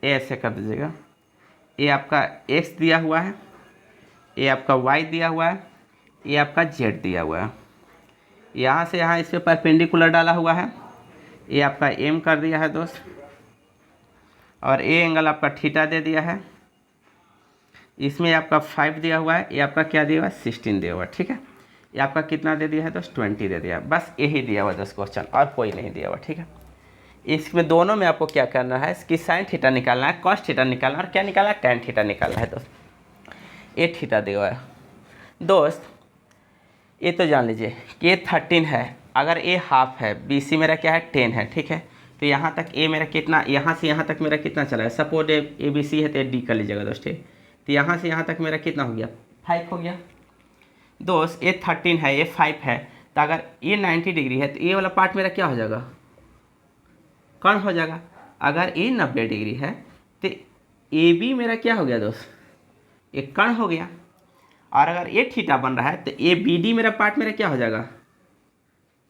ये ऐसे कर दीजिएगा। ये आपका x दिया हुआ है, ये आपका y दिया हुआ है, ये आपका z दिया हुआ है। यहाँ से यहाँ इस पर परपेंडिकुलर डाला हुआ है, ये आपका m कर दिया है दोस्त, और ये एंगल आपका थीटा दे दिया है। इसमें आपका 5 दिया हुआ है, ये आपका क्या दिया हुआ है, 16 दिया हुआ है, ठीक है। ये आपका कितना दे दिया है दोस्त, 20 दे दिया है। बस यही दिया हुआ है दोस्त क्वेश्चन, और कोई नहीं दिया हुआ, ठीक है। इसमें दोनों में आपको क्या करना है, इसकी sin थीटा निकालना है, cos थीटा निकालना है, और क्या निकालना है, tan थीटा निकालना है दोस्त। ये थीटा दिया हुआ है दोस्त। ये तो जान लीजिए कि ये 13 है, अगर ये हाफ है, BC मेरा क्या है, 10 है, ठीक है। तो यहाँ तक ए मेरा कितना, यहाँ से यहाँ तक मेरा कितना चला है, सपोज ABC है तो D कर लीजिएगा दोस्त, ठीक। तो यहाँ से यहाँ तक मेरा कितना हो गया, 5 हो गया दोस्त। ये 13 है, ये 5 है, तो अगर ये 90 डिग्री है तो ये वाला पार्ट मेरा क्या हो जाएगा, कर्ण हो जाएगा। अगर ये 90 डिग्री है तो AB मेरा क्या हो गया दोस्त, एक कर्ण हो गया। और अगर ये थीटा बन रहा है तो ABD मेरा पार्ट मेरा क्या हो जाएगा,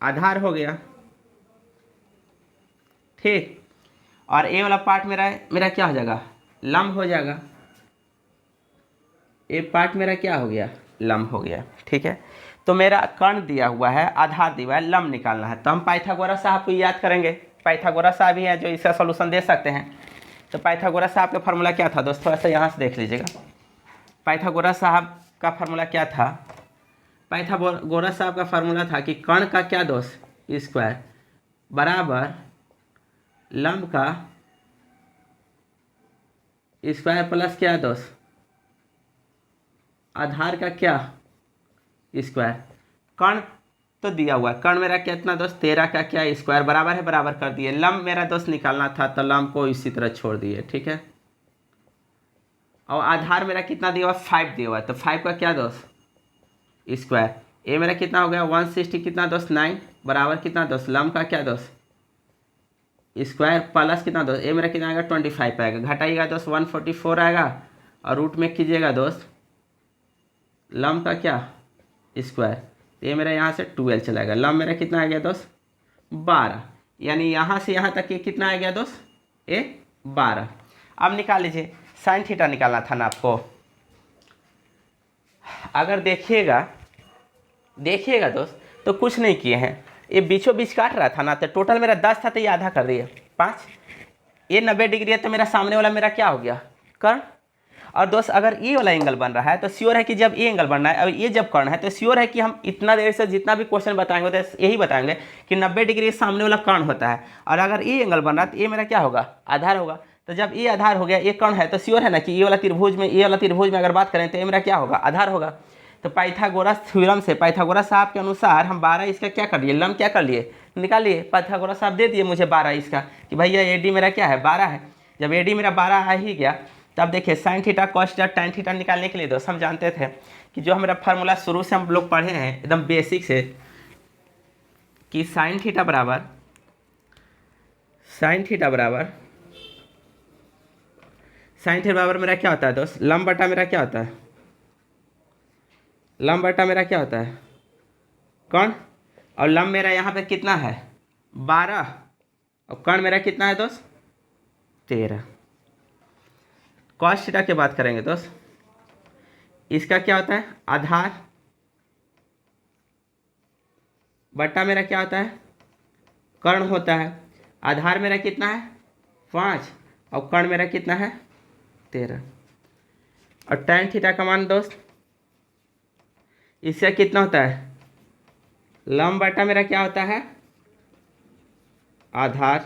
आधार हो गया, ठीक। और ए वाला पार्ट मेरा क्या हो जाएगा, लंब हो जाएगा। ये पार्ट मेरा क्या हो गया, लंब हो गया, ठीक है। तो मेरा कर्ण दिया हुआ है, आधार दिया हुआ है, लंब निकालना है, तो हम पाइथागोरस साहब को याद करेंगे। पाइथागोरस साहब ही हैं जो इसका सॉल्यूशन दे सकते हैं। तो पाइथागोरस साहब का फार्मूला क्या था दोस्त, थोड़ा सा यहाँ से देख लीजिएगा। पाइथागोरस साहब का फार्मूला क्या था, पाइथागोरस साहब का फार्मूला था कि कर्ण का क्या दोस्त, स्क्वायर बराबर लंब का स्क्वायर प्लस क्या दोस्त, आधार का क्या स्क्वायर। कर्ण तो दिया हुआ है, कर्ण मेरा कितना दोस्त 13 का क्या स्क्वायर बराबर है, बराबर कर दिए। लंब मेरा दोस्त निकालना था तो लंब को इसी तरह छोड़ दिए, ठीक है। और आधार मेरा कितना दिया हुआ, 5 दिया हुआ है, तो 5 का क्या दोस्त स्क्वायर। ए मेरा कितना हो गया 160 कितना दोस्त 9 बराबर कितना दोस्त लंब का क्या दोस्त स्क्वायर प्लस कितना दोस्त ए मेरा कितना आएगा 25 आएगा, घटाइएगा दोस्त 144 आएगा और रूट में कीजिएगा दोस्त लंब का क्या स्क्वायर। ये मेरा यहाँ से 12 चला गया, लंब मेरा कितना आ गया दोस्त 12, यानी यहाँ से यहाँ तक ये कितना आ गया दोस्त ये 12। अब निकाल लीजिए साइन थीटा निकालना था ना आपको। अगर देखिएगा दोस्त तो कुछ नहीं किए हैं, ये बीचों बीच काट रहा था ना, तो टोटल मेरा 10 था तो ये आधा कर दिए 5। ये 90 डिग्री है तो मेरा सामने वाला मेरा क्या हो गया कर्ण। और दोस्त अगर ये वाला एंगल बन रहा है तो श्योर है कि जब ये एंगल बनना है और ये जब कर्ण है तो श्योर है कि हम इतना देर से जितना भी क्वेश्चन बताएंगे तो यही बताएंगे कि 90 डिग्री सामने वाला कर्ण होता है। और अगर ये एंगल बन रहा है तो ये मेरा क्या होगा आधार होगा। तो जब ये आधार हो गया ये कर्ण है तो श्योर है ना कि ये वाला त्रिभुज में अगर बात करें तो ये मेरा क्या होगा आधार होगा। तो पाइथागोरस थ्योरम से पाइथागोरस साहब के अनुसार हम 12 इसका क्या कर लिए लंब क्या कर लिए निकाल लिए। पाइथागोरस साहब दे दिए मुझे 12 इसका कि भैया एडी मेरा क्या है 12 है। जब एडी मेरा 12 आ ही गया तब देखिए sine theta cos theta tan theta निकालने के लिए दोस्त हम जानते थे कि जो हमारा फार्मूला शुरू से हम लोग पढ़े हैं एकदम बेसिक से कि साइन थीटा बराबर मेरा क्या होता है दोस्त लंब बटा मेरा क्या होता है लंब बटा मेरा क्या होता है कर्ण। और लंब मेरा यहाँ पे कितना है 12 और कर्ण मेरा कितना है दोस्त 13। कॉस थीटा की बात करेंगे दोस्त इसका क्या होता है आधार बटा मेरा क्या होता है कर्ण होता है। आधार मेरा कितना है 5 और कर्ण मेरा कितना है 13। और टैन थीटा का मान दोस्त इसका कितना होता है लंब बटा मेरा क्या होता है आधार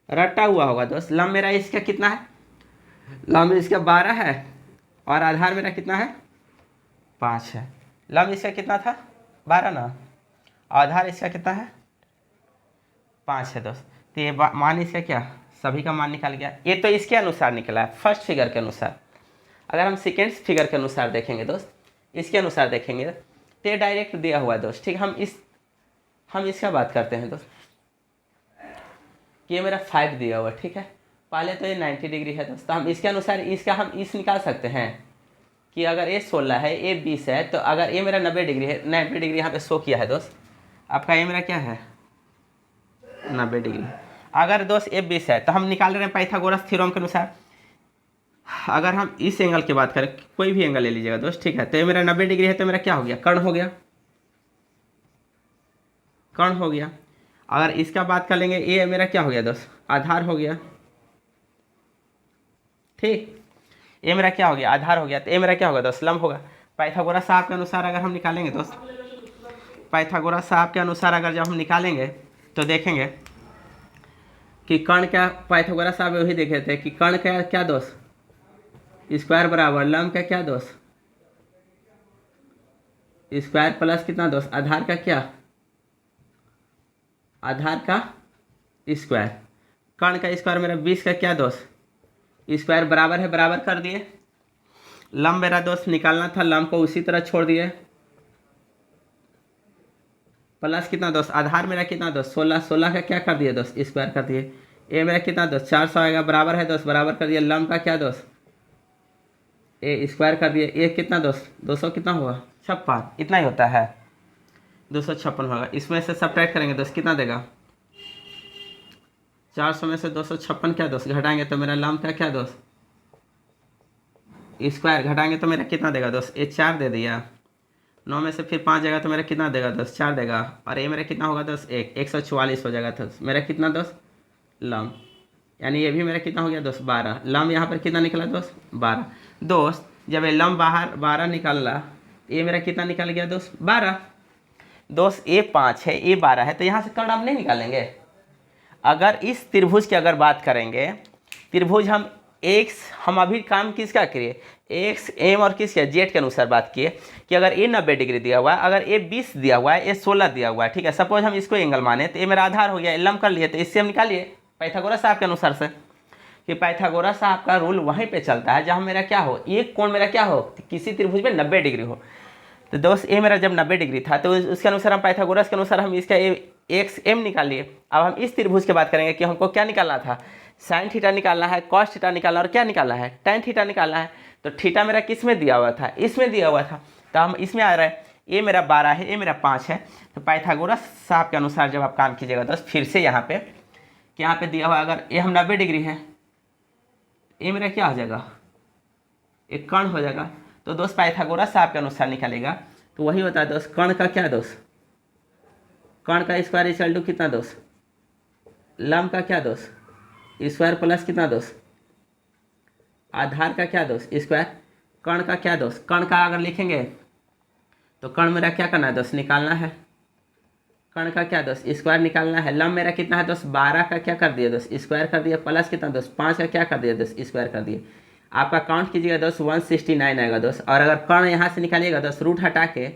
रटा हुआ होगा दोस्त। लंब मेरा इसका कितना है लंब इसका 12 है और आधार मेरा कितना है 5 है। लंब इसका कितना था 12 ना, आधार इसका कितना है 5 है दोस्त। तो ये मान इसका क्या सभी का मान निकाल गया। ये तो इसके अनुसार निकला है फर्स्ट फिगर के अनुसार। अगर हम सेकेंड फिगर के अनुसार देखेंगे दोस्त इसके अनुसार देखेंगे तो ये डायरेक्ट दिया हुआ है दोस्त। ठीक हम इसका बात करते हैं दोस्त कि ये मेरा 5 दिया हुआ ठीक है। पहले तो ये 90 डिग्री है दोस्त, तो हम इसके अनुसार इसका हम निकाल सकते हैं कि अगर ये 16 है ये 20 है तो अगर ये मेरा 90 डिग्री है 90 डिग्री यहाँ पे शो किया है दोस्त आपका ये मेरा क्या है 90 डिग्री। अगर दोस्त ये 20 है तो हम निकाल रहे हैं पाइथागोरस थ्योरम के अनुसार। अगर हम इस एंगल की बात करें कोई भी एंगल ले लीजिएगा दोस्त ठीक है, तो ये मेरा 90 डिग्री है तो मेरा क्या हो गया कर्ण हो गया। अगर इसका बात कर लेंगे ये मेरा क्या हो गया दोस्त आधार हो गया ठीक। ये मेरा क्या हो गया आधार हो गया तो ये मेरा क्या होगा दोस्त लंब होगा। पाइथागोरस साहब के अनुसार अगर हम निकालेंगे दोस्त पाइथागोरस साहब के अनुसार अगर जब हम निकालेंगे तो देखेंगे कि कर्ण क्या पाइथागोरस साहब वही देखे थे कि कर्ण का क्या दोस्त स्क्वायर बराबर लंब का क्या दोस्त स्क्वायर प्लस कितना दोस्त आधार का क्या आधार का स्क्वायर। कर्ण का स्क्वायर मेरा 20 का क्या दोस्त स्क्वायर बराबर है बराबर कर दिए। लंब मेरा दोस्त निकालना था लंब को उसी तरह छोड़ दिए प्लस कितना दोस्त आधार मेरा कितना दोस्त 16 का क्या कर दिए दोस्त स्क्वायर कर दिए। ये मेरा कितना दोस्त 400 आएगा बराबर है दोस्त बराबर कर दिए। लंब का क्या दोस्त ए स्क्वायर कर दिए। ये कितना दोस्त 200 कितना हुआ 56 इतना ही होता है 256 होगा। इसमें से सब्ट्रैक्ट करेंगे दोस्त कितना देगा 400 में से 256 क्या दोस्त घटाएंगे तो मेरा लंब का क्या दोस्त स्क्वायर घटाएंगे तो मेरा कितना देगा दोस्त ये 4 दे दिया 9 में से फिर 5 जाएगा तो मेरा कितना देगा दोस्त, 4 देगा। और ये मेरा कितना होगा दोस्त, 144 हो जाएगा। तो मेरा कितना दोस्त लम, यानी ये भी मेरा कितना हो गया दोस्त 12। लम यहाँ पर कितना निकला दोस्त 12। दोस्त जब ये लम बाहर 12 निकल रहा, ये मेरा कितना निकल गया दोस्त 12। दोस्त ये 5 है, ये 12 है, तो यहाँ से कर्ण हम नहीं निकालेंगे। अगर इस त्रिभुज की अगर बात करेंगे, त्रिभुज हम अभी काम किसका किए, एक्स एम और किसका जेड के अनुसार बात किए कि अगर ए 90 डिग्री दिया हुआ है, अगर ए 20 दिया हुआ है, ए 16 दिया हुआ है, ठीक है। सपोज हम इसको एंगल माने तो ये मेरा आधार हो गया, लम कर लिए, तो इससे हम निकालिए पाइथागोरस साहब के अनुसार से कि पाइथागोरस साहब का रूल वहीं पे चलता है जहाँ मेरा क्या हो, एक कोण मेरा क्या हो, किसी त्रिभुज में 90 डिग्री हो। तो दोस्त ये मेरा जब 90 डिग्री था तो उसके अनुसार हम पाइथागोरस के अनुसार हम इसका एक्स एम निकालिए। अब हम इस त्रिभुज की बात करेंगे कि हमको क्या निकालना था, साइन थीटा निकालना है, कॉस थीटा निकालना है और क्या निकालना है, टैन थीटा निकालना है। तो थीटा मेरा किस में दिया हुआ था, इसमें दिया हुआ था, तो हम इसमें आ रहा है। ये मेरा 12 है, ये मेरा 5 है। तो पाइथागोरस साहब के अनुसार जब आप काम कीजिएगा दोस्त, फिर से यहाँ पे दिया हुआ, अगर ये हम 90 डिग्री है, ये मेरा क्या हो जाएगा, एक कर्ण हो जाएगा। तो दोस्त पाइथागोरस साहब के अनुसार निकालेगा तो वही होता है दोस्त, कर्ण का क्या दोस्त, कर्ण का स्क्वायर इक्वल टू कितना दोस्त, लम का क्या दोस्त स्क्वायर प्लस कितना दोस्त, आधार का क्या दोस्त स्क्वायर, कर्ण का क्या दोस्त, कर्ण का अगर लिखेंगे तो कर्ण मेरा क्या करना है दोस्त, निकालना है। कर्ण का क्या दोस्त स्क्वायर निकालना है। लम मेरा कितना है दोस्त 12 का क्या कर दिया दोस्त स्क्वायर कर दिया, प्लस कितना दोस्त 5 का क्या कर दिया दोस्त स्क्वायर कर दिया। आपका काउंट कीजिएगा दोस्त 169 आएगा दोस्त। और अगर कर्ण यहाँ से निकालिएगा दोस्त, रूट हटा के,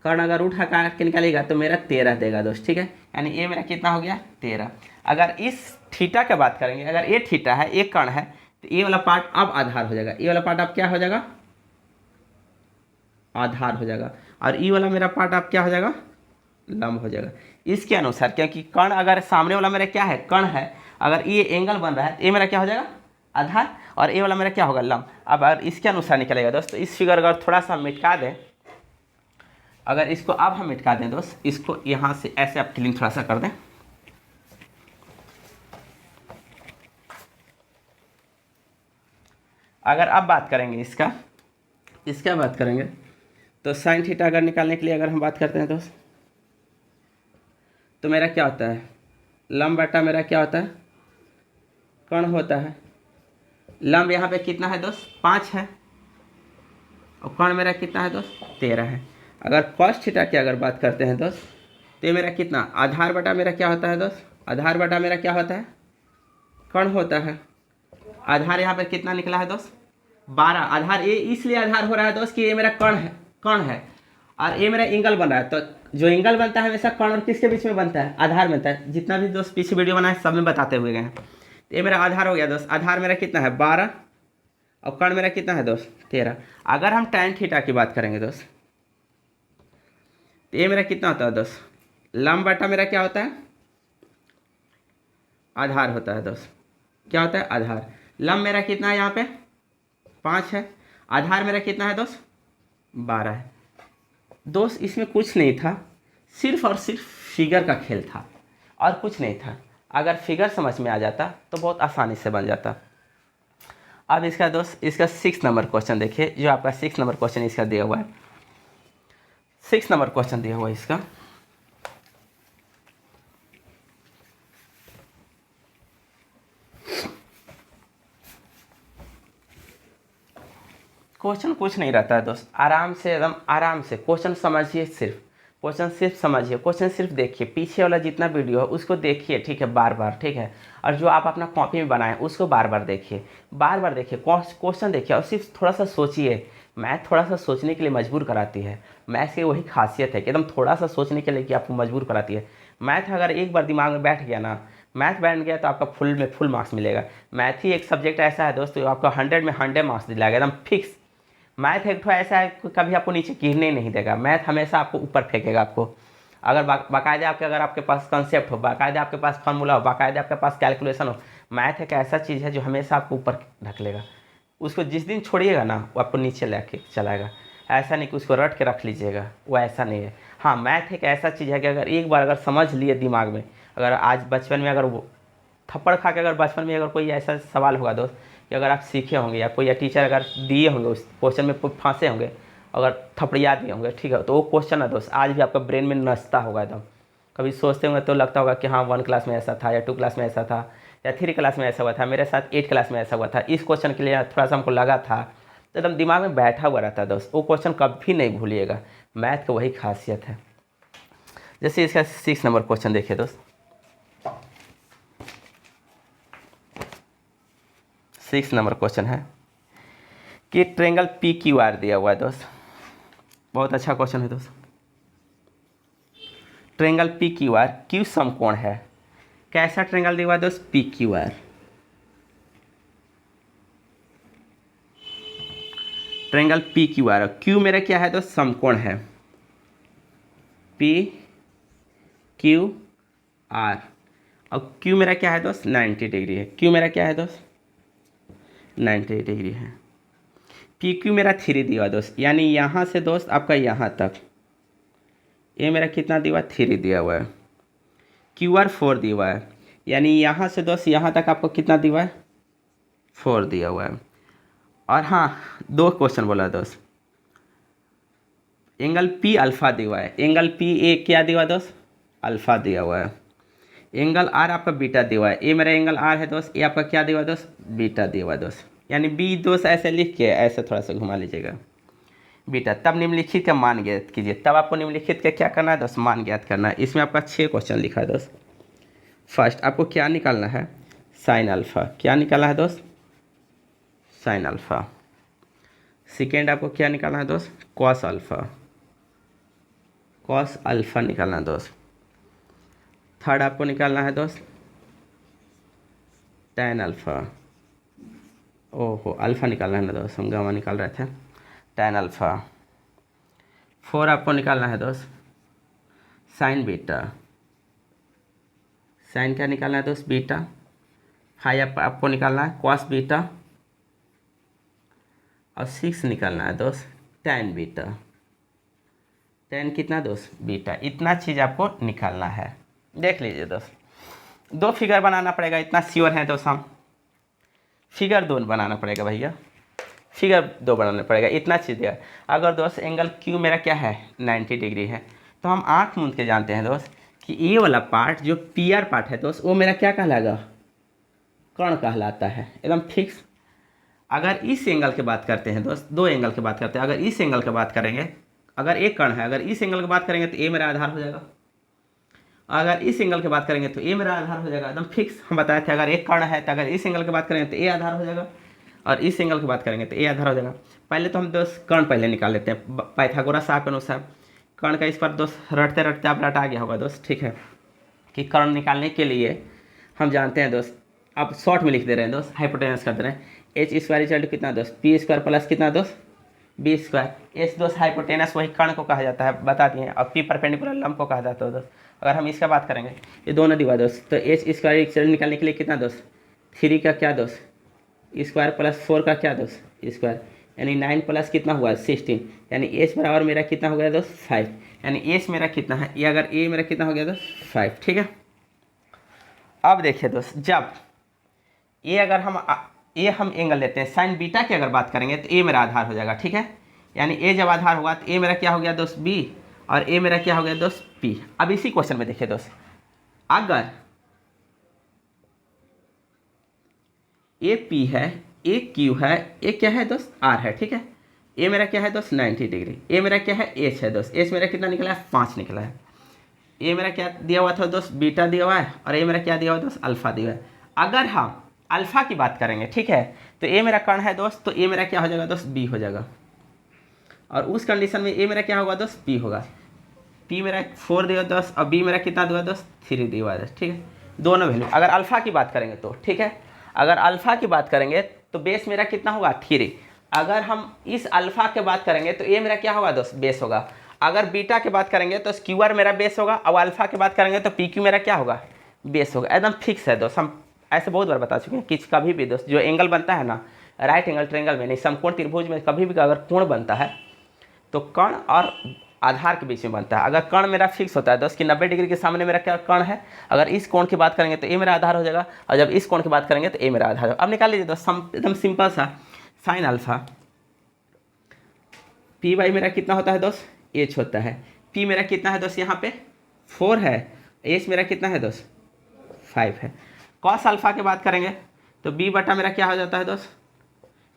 कर्ण अगर रूट हटा के निकालिएगा तो मेरा 13 देगा दोस्त, ठीक है। यानी ये मेरा कितना हो गया 13। अगर इस थीटा की बात करेंगे, अगर ये थीटा है, एक कर्ण है, तो ये वाला पार्ट अब आधार हो जाएगा, ये वाला पार्ट अब क्या हो जाएगा, आधार हो जाएगा। और ये वाला मेरा पार्ट अब क्या हो जाएगा, लंब हो जाएगा इसके अनुसार। क्योंकि कर्ण अगर सामने वाला मेरा क्या है, कर्ण है, अगर ये एंगल बन रहा है तो ये मेरा क्या हो जाएगा आधार, और ये वाला मेरा क्या होगा लंब। अब अगर इसके अनुसार निकलेगा दोस्त, तो इस फिगर अगर थोड़ा सा मिटका दें, अगर इसको अब हम मिटका दें दोस्त, इसको यहाँ से ऐसे आप क्लीन थोड़ा सा कर दें। अगर अब बात करेंगे इसका बात करेंगे तो साइन थीटा अगर निकालने के लिए अगर हम बात करते हैं दोस्त, तो मेरा क्या होता है, लंब बटा मेरा क्या होता है, कर्ण होता है। लंब यहाँ पे कितना है दोस्त 5 है, और कर्ण मेरा कितना है दोस्त 13 है। अगर कॉस थीटा की अगर बात करते हैं दोस्त, तो ये मेरा कितना, आधार बटा मेरा क्या होता है दोस्त, आधार बटा मेरा क्या होता है, कर्ण होता है। आधार यहाँ पर कितना निकला है दोस्त 12। आधार ये इसलिए आधार हो रहा है दोस्त कि ये मेरा कर्ण है और ये मेरा एंगल बन रहा है। तो जो एंगल बनता है हमेशा कर्ण और किसके बीच में बनता है, आधार बनता है। जितना भी दोस्त पीछे वीडियो बनाए सब में बताते हुए गए हैं। तो ये मेरा आधार हो गया दोस्त। आधार मेरा कितना है 12 और कर्ण मेरा कितना है दोस्त 13। अगर हम टैन थीटा की बात करेंगे दोस्त, तो ये मेरा कितना होता है दोस्त, लंब बटा मेरा क्या होता है, आधार होता है दोस्त। क्या होता है आधार। लंब मेरा कितना है यहाँ पे 5 है, आधार मेरा कितना है दोस्त 12 है। दोस्त इसमें कुछ नहीं था, सिर्फ और सिर्फ फिगर का खेल था और कुछ नहीं था। अगर फिगर समझ में आ जाता तो बहुत आसानी से बन जाता। अब इसका दोस्त इसका 6 नंबर क्वेश्चन देखिए, जो आपका 6 नंबर क्वेश्चन इसका दिया हुआ है। 6 नंबर क्वेश्चन दिया हुआ है इसका। क्वेश्चन कुछ नहीं रहता है दोस्त, आराम से एकदम आराम से क्वेश्चन समझिए, क्वेश्चन सिर्फ समझिए, क्वेश्चन सिर्फ देखिए। पीछे वाला जितना वीडियो है उसको देखिए, ठीक है, बार बार, ठीक है। और जो आप अपना कॉपी में बनाएं उसको बार बार देखिए, क्वेश्चन देखिए और सिर्फ थोड़ा सा सोचिए। मैथ थोड़ा सा सोचने के लिए मजबूर कराती है। मैथ की वही खासियत है कि एकदम थोड़ा सा सोचने के लिए कि आपको मजबूर कराती है। मैथ अगर एक बार दिमाग में बैठ गया ना, मैथ बैठ गया तो आपका फुल मार्क्स मिलेगा। मैथ ही एक सब्जेक्ट ऐसा है दोस्तों, आपको 100 में 100 मार्क्स दिलाएगा एकदम फिक्स। मैथ एक तो ऐसा है कभी आपको नीचे गिरने नहीं देगा, मैथ हमेशा आपको ऊपर फेंकेगा आपको। अगर बाकायदे अगर आपके पास कंसेप्ट हो, बाकायदे आपके पास फार्मूला हो, बाकायदे आपके पास कैलकुलेशन हो, मैथ एक ऐसा चीज़ है जो हमेशा आपको ऊपर ढक लेगा। उसको जिस दिन छोड़िएगा ना वो आपको नीचे लेके चलाएगा। ऐसा नहीं कि उसको रट के रख लीजिएगा, वो ऐसा नहीं है। हाँ, मैथ एक ऐसा चीज़ है कि अगर एक बार अगर समझ लिए दिमाग में, अगर आज बचपन में अगर वो थप्पड़ खा के अगर बचपन में अगर कोई ऐसा सवाल होगा दोस्त कि अगर आप सीखे होंगे या कोई या टीचर अगर दिए होंगे उस क्वेश्चन में फंसे होंगे, अगर थपड़िया दिए होंगे, ठीक है, तो वो क्वेश्चन ना दोस्त आज भी आपका ब्रेन में नचता होगा एकदम। कभी सोचते होंगे तो लगता होगा कि हाँ 1 क्लास में ऐसा था, या 2 क्लास में ऐसा था, या 3 क्लास में ऐसा हुआ था, मेरे साथ 8 क्लास में ऐसा हुआ था, इस क्वेश्चन के लिए थोड़ा सा हमको लगा था, तो एकदम दिमाग में बैठा हुआ रहता है दोस्त, वो क्वेश्चन कभी नहीं भूलिएगा। मैथ का वही खासियत है। जैसे इसका 6 नंबर क्वेश्चन देखिए दोस्त, 6 नंबर क्वेश्चन है कि ट्रेंगल पी क्यू आर दिया हुआ है दोस्त। बहुत अच्छा क्वेश्चन है दोस्त। Triangle P Q R Q समकोण है। कैसा ट्रेंगल दिया हुआ है दोस्त? P Q R. Triangle P Q R, Q मेरा क्या है दोस्त? समकोण है। पी क्यू आर और क्यू मेरा क्या है दोस्त? 90 डिग्री है। क्यू मेरा क्या है दोस्त? 90 डिग्री है। पी क्यू मेरा 3 दिया दोस्त, यानी यहाँ से दोस्त आपका यहाँ तक, ये मेरा कितना दिया हुआ? 3 दिया हुआ है। क्यू आर 4 दिया हुआ है, यानी यहाँ से दोस्त यहाँ तक आपको कितना दिया हुआ है? 4 दिया हुआ है। और हाँ, 2 क्वेश्चन बोला दोस्त। एंगल पी अल्फा दिया हुआ है। एंगल पी ए क्या दिया हुआ दोस्त? अल्फा दिया हुआ है। एंगल आर आपका बीटा दिया हुआ है। ये मेरा एंगल आर है दोस्त, ये आपका क्या दिया हुआ दोस्त? बीटा दिया हुआ दोस्त। यानी बी दोस्त ऐसे लिख के ऐसे थोड़ा सा घुमा लीजिएगा, बीटा। तब निम्नलिखित का मान ज्ञात कीजिए। तब आपको निम्नलिखित का क्या करना है दोस्त? मान ज्ञात करना है। इसमें आपका 6 क्वेश्चन लिखा है दोस्त। फर्स्ट आपको क्या निकालना है? Sine alpha. क्या निकालना है दोस्त? Sine alpha. सेकेंड आपको क्या निकालना है दोस्त? Cos alpha. कॉस अल्फा निकालना है दोस्त। थर्ड आपको निकालना है दोस्त टैन अल्फा। ओहो, अल्फा निकालना है ना दोस्त, हम गामा निकाल रहे थे। Tan alpha. 4 आपको निकालना है दोस्त साइन बीटा। साइन क्या निकालना है दोस्त? बीटा। 5 आपको निकालना है कॉस बीटा। और 6 निकालना है दोस्त टैन बीटा। टैन कितना दोस्त? बीटा। इतना चीज़ आपको निकालना है। देख लीजिए दोस्त, 2 फिगर बनाना पड़ेगा, इतना श्योर है दोस्त हम। फिगर 2 बनाना पड़ेगा भैया, फिगर 2 बनाना पड़ेगा, इतना चीज़ है। अगर दोस्त एंगल क्यू मेरा क्या है? 90 डिग्री है, तो हम आँख मूंद के जानते हैं दोस्त कि ये वाला पार्ट जो पी आर पार्ट है दोस्त, वो मेरा क्या कहलाएगा? कर्ण कहलाता है, एकदम फिक्स। अगर इस एंगल की बात करते हैं दोस्त, 2 एंगल की बात करते हैं, अगर इस एंगल की बात करेंगे, अगर एक कर्ण है, अगर इस एंगल की बात करेंगे तो ए मेरा आधार हो जाएगा। अगर इस एंगल की बात करेंगे तो ए मेरा आधार हो जाएगा, एकदम फिक्स। हम बताए थे अगर एक कर्ण है तो अगर इस एंगल की बात करेंगे तो ए आधार हो जाएगा, और इस एंगल की बात करेंगे तो ए आधार हो जाएगा। पहले तो हम दोस्त कर्ण पहले निकाल लेते हैं पाइथागोरस के अनुसार। कर्ण का इस पर दोस्त रटते रटते आप रटा गया होगा दोस्त, ठीक है, कि कर्ण निकालने के लिए हम जानते हैं दोस्त, आप शॉर्ट में लिख दे रहे हैं दोस्त, हाइपोटेनस कर दे रहे हैं। एच स्क्वायर इक्वल टू कितना दोस्त? पी स्क्वायर प्लस कितना दोस्त? B square. एच दोस्त हाइपोटेनस वही कर्ण को कहा जाता है, बता दिए। और पी परपेंडिकुलर लंब को कहा जाता है दोस्त। अगर हम इसका बात करेंगे, ये दोनों दिवा दोस्त, तो एच स्क्वायर निकालने के लिए कितना दोस्त? 3 का क्या दोस्त? स्क्वायर प्लस 4 का क्या दोस्त? स्क्वायर। यानी 9 प्लस कितना हुआ? 16। यानी एच बराबर मेरा कितना हो गया दोस्त? 5। यानी एच मेरा कितना है? ये अगर ए मेरा कितना हो गया दोस्त? 5, ठीक है। अब देखिए दोस्त, जब ये अगर हम एंगल लेते हैं साइन बीटा की अगर बात करेंगे तो ए मेरा आधार हो जाएगा, ठीक है। यानी ए जब आधार होगा तो ए मेरा क्या हो गया दोस्त? बी, और ए मेरा क्या हो गया दोस्त? पी। अब इसी क्वेश्चन में देखिए दोस्त, अगर ए पी है, ए क्यू है, ए क्या है दोस्त? आर है, ठीक है। ए मेरा क्या है दोस्त? 90 डिग्री। ए मेरा क्या है? एच है दोस्त। एच मेरा कितना निकला है? 5 निकला है। ए मेरा क्या दिया हुआ था दोस्त? बीटा दिया हुआ है, और ए मेरा क्या दिया हुआ दोस्त? अल्फा दिया हुआ है। अगर हम अल्फा की बात करेंगे, ठीक है, तो ए मेरा कर्ण है दोस्त, तो ए मेरा क्या हो जाएगा दोस्त? बी हो जाएगा। और उस कंडीशन में ए मेरा क्या होगा दोस्त? पी होगा। पी मेरा 4 दिया दोस्त, और बी मेरा कितना दिया दोस्त? 3 दिया हुआ दोस्त, ठीक है। दोनों वैल्यू अगर अल्फा की बात करेंगे तो, ठीक है, अगर अल्फा की बात करेंगे तो बेस मेरा कितना होगा? 3। अगर हम इस अल्फा की बात करेंगे तो ए मेरा क्या होगा दोस्त? बेस होगा। अगर बीटा की बात करेंगे तो क्यू आर मेरा बेस होगा, और अल्फा की बात करेंगे तो पी क्यू मेरा क्या होगा? बेस होगा। एकदम फिक्स है दोस्त। हम ऐसे बहुत बार बता चुके हैं कि कभी भी दोस्त जो एंगल बनता है ना, राइट एंगल ट्रेंगल में नहीं, समकोण त्रिभुज में कभी भी अगर कोण बनता है तो कर्ण और आधार के बीच में बनता है। अगर कर्ण मेरा फिक्स होता है दोस्त कि 90 डिग्री के सामने मेरा क्या कर्ण है, अगर इस कोण की बात करेंगे तो ए मेरा आधार हो जाएगा, और जब इस कोण की बात करेंगे तो ए मेरा आधार। अब निकाल लीजिए दोस्त, एकदम सिंपल सा। साइन अल्फा पी वाई मेरा कितना होता है दोस्त, एच होता है। पी मेरा कितना है दोस्त, यहाँ पे 4 है, एच मेरा कितना है दोस्त 5 है। कॉस अल्फा की बात करेंगे तो बी बटा मेरा क्या हो जाता है दोस्त,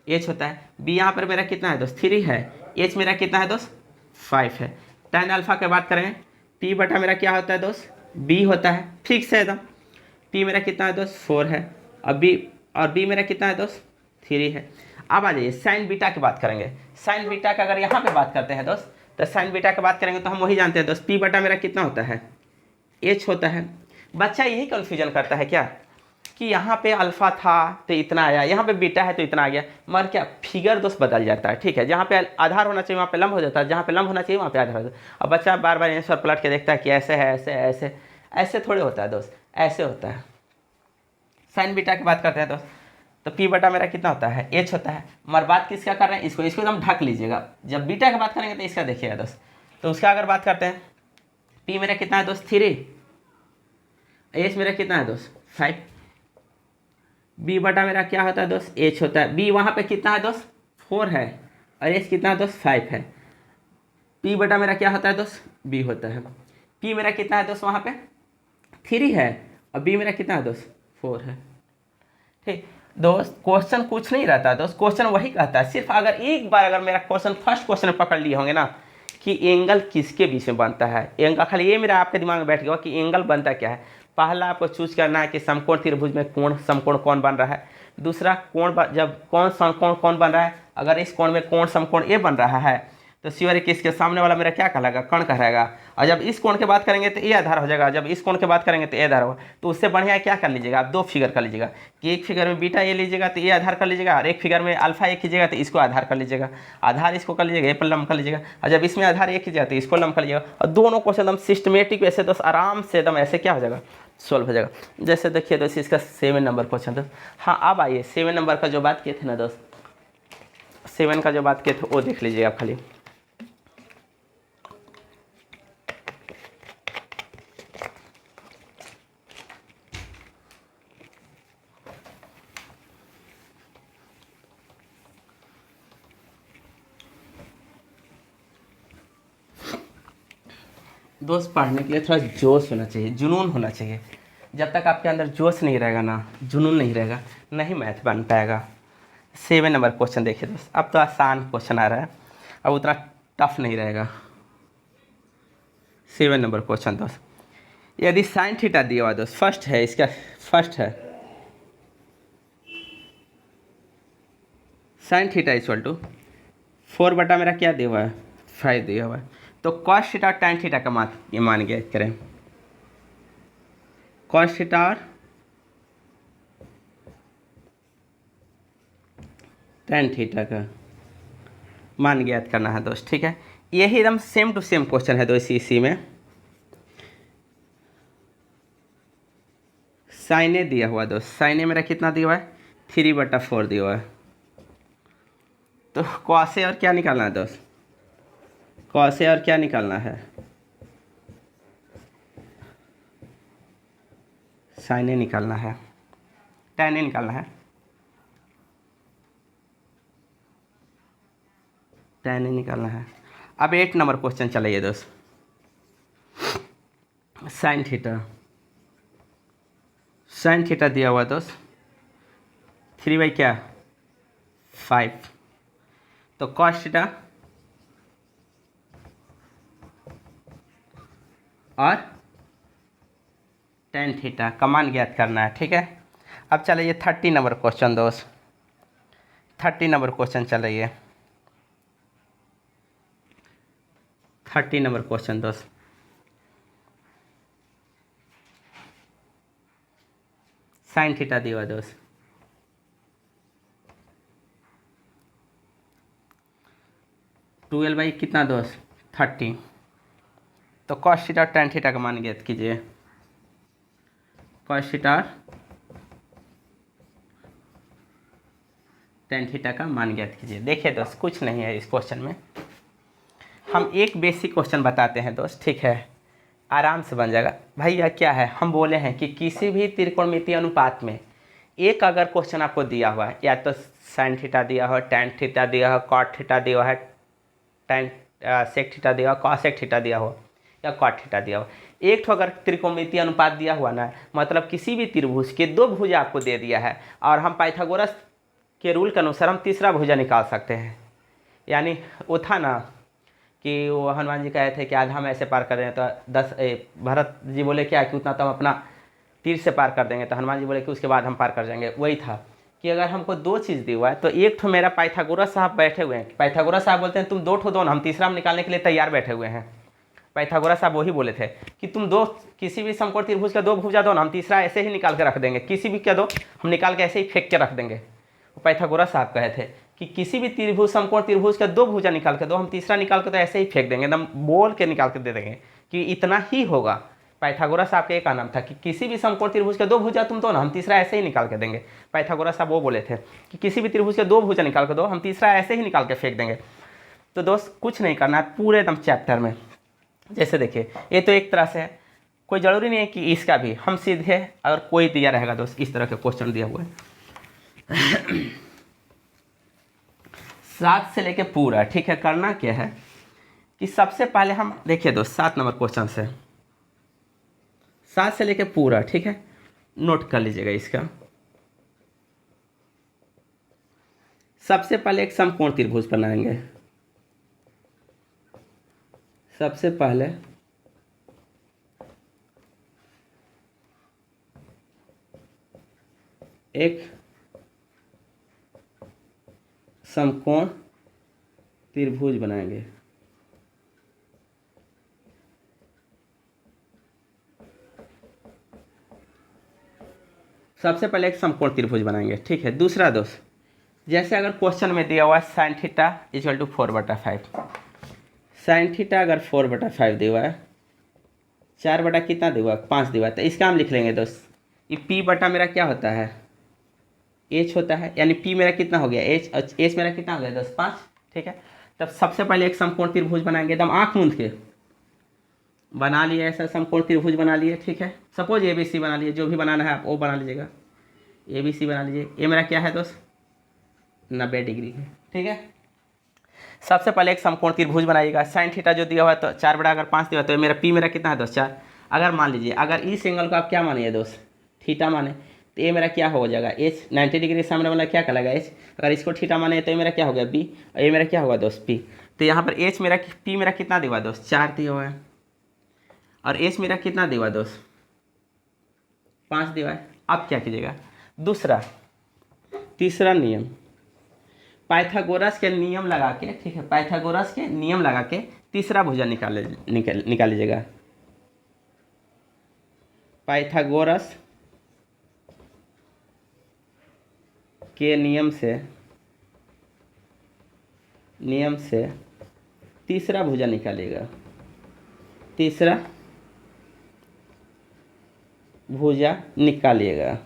एच होता है। बी यहाँ पर मेरा कितना है दोस्त 3 है, एच मेरा कितना है दोस्त 5 है। tan अल्फा की बात करेंगे, टी बटा मेरा क्या होता है दोस्त, बी होता है, फिक्स है एकदम। पी मेरा कितना है दोस्त 4 है, और बी मेरा कितना है दोस्त 3 है। अब आ जाइए साइन बीटा की बात करेंगे। साइन बीटा का अगर यहाँ पे बात करते हैं दोस्त, तो साइन बीटा की बात करेंगे तो हम वही जानते हैं दोस्त, पी बटा मेरा कितना होता है, एच होता है। बच्चा यही कन्फ्यूजन करता है क्या कि यहाँ पे अल्फा था तो इतना आया, यहाँ पे बीटा है तो इतना आ गया, मगर क्या फिगर दोस्त बदल जाता है। ठीक है, जहाँ पे आधार होना चाहिए वहाँ पे लंब हो जाता है, जहाँ पे लंब होना चाहिए वहाँ पे आधार हो जाता है। अब बच्चा बार बार आंसर पलट के देखता है कि ऐसे है, ऐसे ऐसे ऐसे थोड़े होता है दोस्त, ऐसे होता है। साइन बीटा की बात करते हैं दोस्त, तो पी बटा मेरा कितना होता है, एच होता है। मगर बात किसका कर रहे हैं, इसको एकदम ढक लीजिएगा। जब बीटा की बात करेंगे तो इसका देखिएगा दोस्त, तो उसका अगर बात करते हैं, पी मेरा कितना है दोस्त 3, एच मेरा कितना है दोस्त 5। बी बटा मेरा क्या होता है दोस्त, एच होता है। बी वहाँ पे कितना है दोस्त 4 है, और एच कितना है दोस्त 5 है। पी बटा मेरा क्या होता है दोस्त, बी होता है। पी मेरा कितना है दोस्त वहाँ पे 3 है, और बी मेरा कितना है दोस्त 4 है। ठीक दोस्त, क्वेश्चन कुछ नहीं रहता दोस्त, क्वेश्चन वही कहता है। सिर्फ अगर एक बार अगर मेरा क्वेश्चन फर्स्ट क्वेश्चन पकड़ लिए होंगे ना कि एंगल किसके बीच में बनता है, एंगल खाली ये मेरा आपके दिमाग में बैठ गया कि एंगल बनता क्या है। पहला आपको चूज करना है कि समकोण त्रिभुज में कोण समकोण कौन बन रहा है। दूसरा जब कौन समकोण कौन बन रहा है, अगर इस कोण में कोण समकोण ए बन रहा है तो श्योर किसके सामने वाला मेरा क्या कहलाएगा, कर्ण कहलाएगा। और जब इस कोण की बात करेंगे तो ए आधार हो जाएगा, जब इस कोण की बात करेंगे तो ए आधार होगा। तो उससे बढ़िया क्या कर लीजिएगा आप, 2 फिगर कर लीजिएगा कि एक फिगर में बीटा ए लीजिएगा तो ए आधार कर लीजिएगा, और एक फिगर में अल्फा ए कीजिएगा तो इसको आधार कर लीजिएगा। आधार इसको कर लीजिएगा, ए पर लंब कर लीजिएगा, और जब इसमें आधार ए कीजिएगा तो इसको लंब कर लीजिएगा। और दोनों क्वेश्चन एकदम सिस्टमेटिक वैसे दोस्त आराम से एकदम ऐसे क्या हो जाएगा, सॉल्व हो जाएगा। जैसे देखिए दोस्त इसका 7 नंबर क्वेश्चन दोस्त। हाँ अब आइए 7 नंबर का जो बात किए थे ना दोस्त, 7 का जो बात किए थे वो देख लीजिए आप खाली। दोस्त पढ़ने के लिए थोड़ा जोश होना चाहिए, जुनून होना चाहिए। जब तक आपके अंदर जोश नहीं रहेगा ना, जुनून नहीं रहेगा, नहीं मैथ बन पाएगा। 7 नंबर क्वेश्चन देखिए दोस्त, अब तो आसान क्वेश्चन आ रहा है, अब उतना टफ नहीं रहेगा। 7 नंबर क्वेश्चन दोस्त, यदि साइन थीटा दिया हुआ दोस्त, फर्स्ट है इसका, फर्स्ट है साइन थीटा इक्वल टू 4 बटा मेरा क्या दिया हुआ है 5 दिया हुआ है। तो कॉस थीटा और टैन थीटा का मान ज्ञात करें। कॉस थीटा और टैन थीटा का मान ज्ञात करना है दोस्त। ठीक है, यही एकदम सेम टू सेम क्वेश्चन है दोस्त। इसी में साइने दिया हुआ दोस्त, साइने मेरा कितना दिया हुआ है 3/4 दिया हुआ है। तो कॉसे और क्या निकालना है दोस्त, कॉसे और क्या निकालना है, साइने निकालना है, टैने निकालना है, टैने निकालना है। अब 8 नंबर क्वेश्चन चलाइए दोस्त, साइन थीटा, साइन थीटा दिया हुआ दोस्त 3/5। तो कॉस थीटा और टैन थीटा का मान ज्ञात करना है। ठीक है, अब चलिए 30 नंबर क्वेश्चन दोस्त, 30 नंबर क्वेश्चन चलिए, 30 नंबर क्वेश्चन दोस्त। साइन थीटा दिया हुआ दोस्त, ट्वेल्व बाई कितना दोस्त 30। तो कॉस थीटा और टैन थीटा का मान ज्ञात कीजिए। कॉस थीटा और टैन थीटा का मान ज्ञात कीजिए। देखिए दोस्त कुछ नहीं है इस क्वेश्चन में, हम एक बेसिक क्वेश्चन बताते हैं दोस्त। ठीक है, आराम से बन जाएगा। भैया क्या है, हम बोले हैं कि किसी भी त्रिकोणमितीय अनुपात में एक अगर क्वेश्चन आपको दिया हुआ है, या तो साइन थीटा दिया हो, टैन थीटा दिया हो, कॉट थीटा दिया है, tan sec थीटा दिया हो, cos sec थीटा दिया हो या cot थीटा दिया हो। एक तो अगर त्रिकोणमितीय अनुपात दिया हुआ ना, मतलब किसी भी त्रिभुज के दो भुजा आपको दे दिया है और हम पाइथागोरस के रूल के अनुसार हम तीसरा भुजा निकाल सकते हैं। यानी वो था ना कि वो हनुमान जी कहे थे कि आज हम ऐसे पार कर रहे हैं तो भरत जी बोले क्या कि उतना तो हम अपना तीर से पार कर देंगे, तो हनुमान जी बोले कि उसके बाद हम पार कर जाएंगे। वही था कि अगर हमको दो चीज़ दी हुआ है तो एक तो मेरा पाइथागोरस साहब बैठे हुए हैं, पाइथागोरस साहब बोलते हैं तुम दो ठो दो ना, हम तीसरा हम निकालने के लिए तैयार बैठे हुए हैं। पाइथागोरस साहब वही बोले थे कि तुम दो किसी भी समकोण त्रिभुज का दो भुजा दो ना, हम तीसरा ऐसे ही निकाल के रख देंगे, किसी भी क्या दो हम निकाल के ऐसे ही फेंक के रख देंगे। पाइथागोरस साहब कहे थे कि किसी भी त्रिभुज समकोण त्रिभुज का दो भुजा निकाल के दो, हम तीसरा निकाल के तो ऐसे ही फेंक देंगे, एकदम बोल के निकाल के दे देंगे कि इतना ही होगा। पाइथागोरस साहब का एक नाम था कि किसी भी समकोण त्रिभुज का दो भुजा तुम दो ना, हम तीसरा ऐसे ही निकाल के देंगे। पाइथागोरस साहब वो बोले थे कि किसी भी त्रिभुज के दो भुजा निकाल के दो, हम तीसरा ऐसे ही निकाल के फेंक देंगे। तो दोस्त कुछ नहीं करना है पूरे एकदम चैप्टर में। जैसे देखिए ये तो एक तरह से है, कोई ज़रूरी नहीं है कि इसका भी हम सीधे अगर कोई दिया रहेगा दोस्त इस तरह के क्वेश्चन दिया हुआ है 7 से लेके पूरा, ठीक है। करना क्या है कि सबसे पहले हम देखिए दोस्त 7 नंबर क्वेश्चन से 7 से लेके पूरा, ठीक है, नोट कर लीजिएगा इसका। सबसे पहले एक समकोण त्रिभुज बनाएंगे। सबसे पहले एक समकोण त्रिभुज बनाएंगे। सबसे पहले एक समकोण त्रिभुज बनाएंगे, ठीक है। दूसरा दोस्त, जैसे अगर क्वेश्चन में दिया हुआ है sin theta equal to 4/5, sin theta अगर 4/5 दिया हुआ है, 4 बटा कितना दिया हुआ है 5 दिया हुआ है, तो इसका हम लिख लेंगे दोस्त, ये p बटा मेरा क्या होता है h होता है, यानी p मेरा कितना हो गया h मेरा कितना हो गया दोस्त 5, ठीक है। तब सबसे पहले एक समकोण त्रिभुज बनाएंगे, एकदम आँख मूंद के बना लिए, ऐसा समकोण त्रिभुज बना लिए, ठीक है। सपोज ABC बना लिए, जो भी बनाना है आप वो बना लीजिएगा, ABC बना लीजिए। ये मेरा क्या है दोस्त 90 डिग्री है, ठीक है। सबसे पहले एक समकोण त्रिभुज बनाइएगा। sin थीटा जो दिया हुआ है तो 4 बटा अगर 5 दिया हुआ तो मेरा p मेरा कितना है दोस्त 4। अगर मान लीजिए अगर इस एंगल को आप क्या मानिए दोस्त थीटा माने, तो ये मेरा क्या हो जाएगा h 90 डिग्री सामने वाला क्या कहलाएगा h। अगर इसको थीटा माने तो ये मेरा क्या हो गया b, और ये मेरा क्या होगा दोस्त p। तो यहाँ पर h मेरा p मेरा कितना दिया हुआ दोस्त 4 दिया हुआ है, और h मेरा कितना दिया हुआ दोस्त 5 दिया हुआ है। अब क्या कीजिएगा दूसरा तीसरा नियम पाइथागोरस के नियम लगा के, ठीक है, पाइथागोरस के नियम लगा के तीसरा भुजा निकाल लीजिएगा। पाइथागोरस के नियम से तीसरा भुजा निकालिएगा। तीसरा भुजा निकालिएगा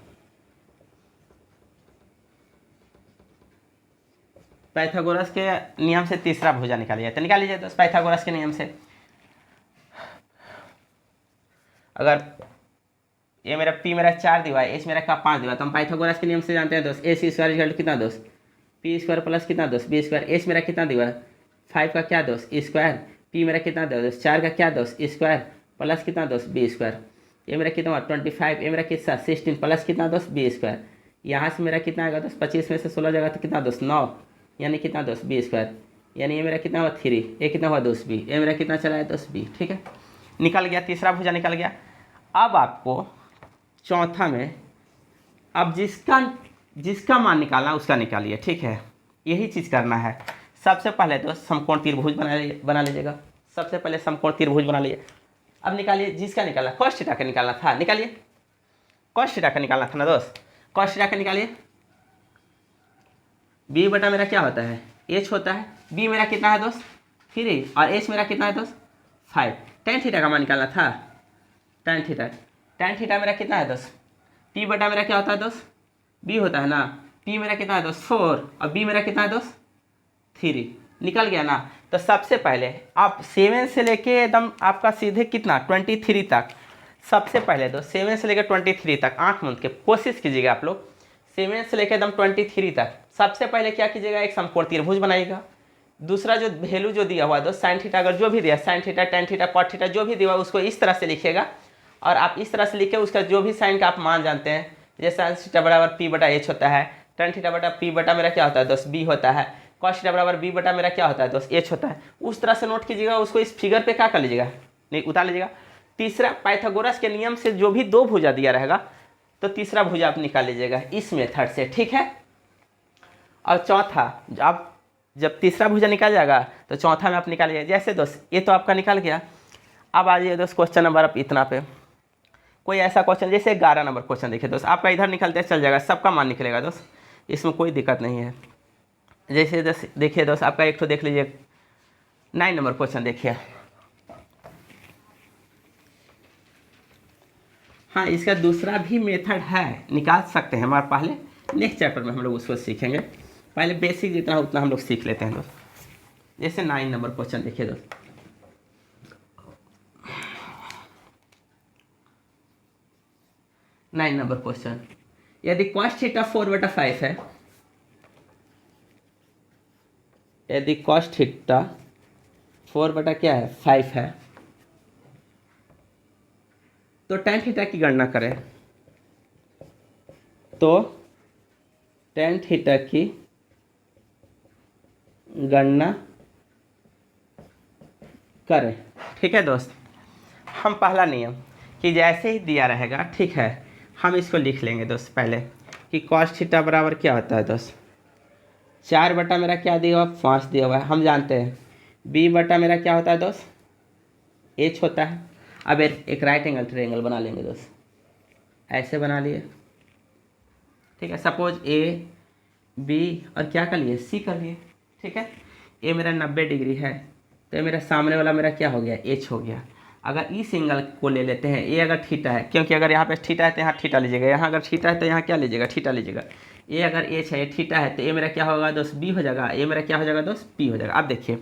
पाइथागोरस के नियम से तीसरा भुजा निकालिए, तो निकाल लीजिए दोस्त पाइथागोरस के नियम से। अगर ये मेरा p मेरा 4 दिया है, h मेरा का 5 दिया है, तो हम पाइथागोरस के नियम से जानते हैं दोस्त ac स्क्वायर इक्वल टू कितना दोस्त p स्क्वायर प्लस कितना दोस्त b स्क्वायर। h मेरा कितना दिया है 5 का क्या दोस्त स्क्वायर, p मेरा कितना दिया दोस्त 4 का क्या दोस्त स्क्वायर प्लस कितना दोस्त b स्क्वायर। ये मेरा कितना हुआ 25, ये मेरा कितना 16 प्लस कितना दोस्त b स्क्वायर। यहाँ से मेरा कितना आएगा दोस्त 25 में से 16 जाएगा तो कितना दोस्त 9, यानी कितना दोस्त b स्क्वायर। यानी ये मेरा कितना हुआ 3, ये कितना हुआ दोस्त b, ये मेरा कितना चला है दोस्त b, ठीक है। निकल गया तीसरा भुजा निकल गया। अब आपको चौथा में अब जिसका मान निकालना उसका निकालिए, ठीक है। यही चीज़ करना है। सबसे पहले तो समकोण त्रिभुज बना लीजिएगा। सबसे पहले समकोण त्रिभुज बना लिए। अब निकालिए जिसका निकालना cos थीटा का निकालना था, निकालिए cos थीटा का निकालना था ना दोस्त, cos थीटा का निकालिए। b बटा मेरा क्या होता है h होता है, b मेरा कितना है दोस्त 3 और h मेरा कितना है दोस्त 5। tan थीटा का मान निकालना था, tan थीटा मेरा कितना है दोस्त p बटा मेरा क्या होता है दोस्त b होता है ना, p मेरा कितना है दोस्त 4 और b मेरा कितना है दोस्त 3। निकल गया ना। तो सबसे पहले आप 7 से लेके एकदम आपका सीधे कितना 23 तक, सबसे पहले तो 7 से लेकर 23 तक आँख मूंद के कोशिश कीजिएगा आप लोग 7 से लेकर एकदम 23 तक। सबसे पहले क्या कीजिएगा एक समकोण त्रिभुज बनाइएगा, दूसरा जो वैल्यू जो दिया हुआ दोस्त साइन थीटा अगर जो भी दिया sine theta tan theta cot theta जो भी दिया हुआ उसको इस तरह से लिखिएगा और आप इस तरह से लिखे उसका जो भी साइन का आप मान जानते हैं जैसे साइन थीटा बराबर पी बटा एच होता है, टेन थीटा बटा पी बटा मेरा क्या होता है दोस्त बी होता है, कॉस थीटा बराबर बी बटा मेरा क्या होता है दोस्त एच होता है। उस तरह से नोट कीजिएगा, उसको इस फिगर पे क्या कर लीजिएगा नहीं उतार लीजिएगा। तीसरा पाइथागोरस के नियम से जो भी दो भुजा दिया रहेगा तो तीसरा भुजा आप निकाल लीजिएगा इस मेथड से, ठीक है। और चौथा आप जब तीसरा भुजा निकाल जाएगा तो चौथा में आप निकालिए। जैसे दोस्त ये तो आपका निकल गया, अब आ जाइए दोस्त क्वेश्चन नंबर अब इतना पे कोई ऐसा क्वेश्चन जैसे 11 नंबर क्वेश्चन देखिए दोस्त, आपका इधर निकलते चल जाएगा, सबका मान निकलेगा दोस्त, इसमें कोई दिक्कत नहीं है। जैसे दोस्त देखिए दोस्त आपका एक तो देख लीजिए 9 नंबर क्वेश्चन देखिए। हाँ इसका दूसरा भी मेथड है, निकाल सकते हैं मगर पहले नेक्स्ट चैप्टर में हम लोग उसको सीखेंगे, पहले बेसिक जितना उतना हम लोग सीख लेते हैं दोस्त। जैसे 9 नंबर क्वेश्चन देखिए दोस्त, नाइन नंबर क्वेश्चन, यदि कॉस थीटा 4/5 है, यदि कॉस थीटा 4 बटा क्या है 5 है तो टेन थीटा की गणना करें। तो टेन थीटा की गणना करें, ठीक है दोस्त। हम पहला नियम कि जैसे ही दिया रहेगा ठीक है हम इसको लिख लेंगे दोस्त पहले कि कॉस थीटा बराबर क्या होता है दोस्त 4 बटा मेरा क्या दिया हुआ 5 दिया हुआ है, हम जानते हैं बी बटा मेरा क्या होता है दोस्त एच होता है। अब एक राइट एंगल ट्रायंगल बना लेंगे दोस्त, ऐसे बना लिए, ठीक है। सपोज ए बी और क्या कर लिए सी कर लिए, ठीक है। ए मेरा 90 डिग्री है तो ये मेरा सामने वाला मेरा क्या हो गया एच हो गया। अगर इस एंगल को ले लेते हैं, ए अगर थीटा है, क्योंकि अगर यहाँ पे थीटा है तो यहाँ थीटा लीजिएगा, यहाँ अगर थीटा है तो यहाँ क्या लीजिएगा थीटा लीजिएगा। ए अगर एच है, थीटा है तो ए मेरा क्या होगा दोस्त बी हो जाएगा, ए मेरा क्या हो जाएगा दोस्त पी हो जाएगा। अब देखिए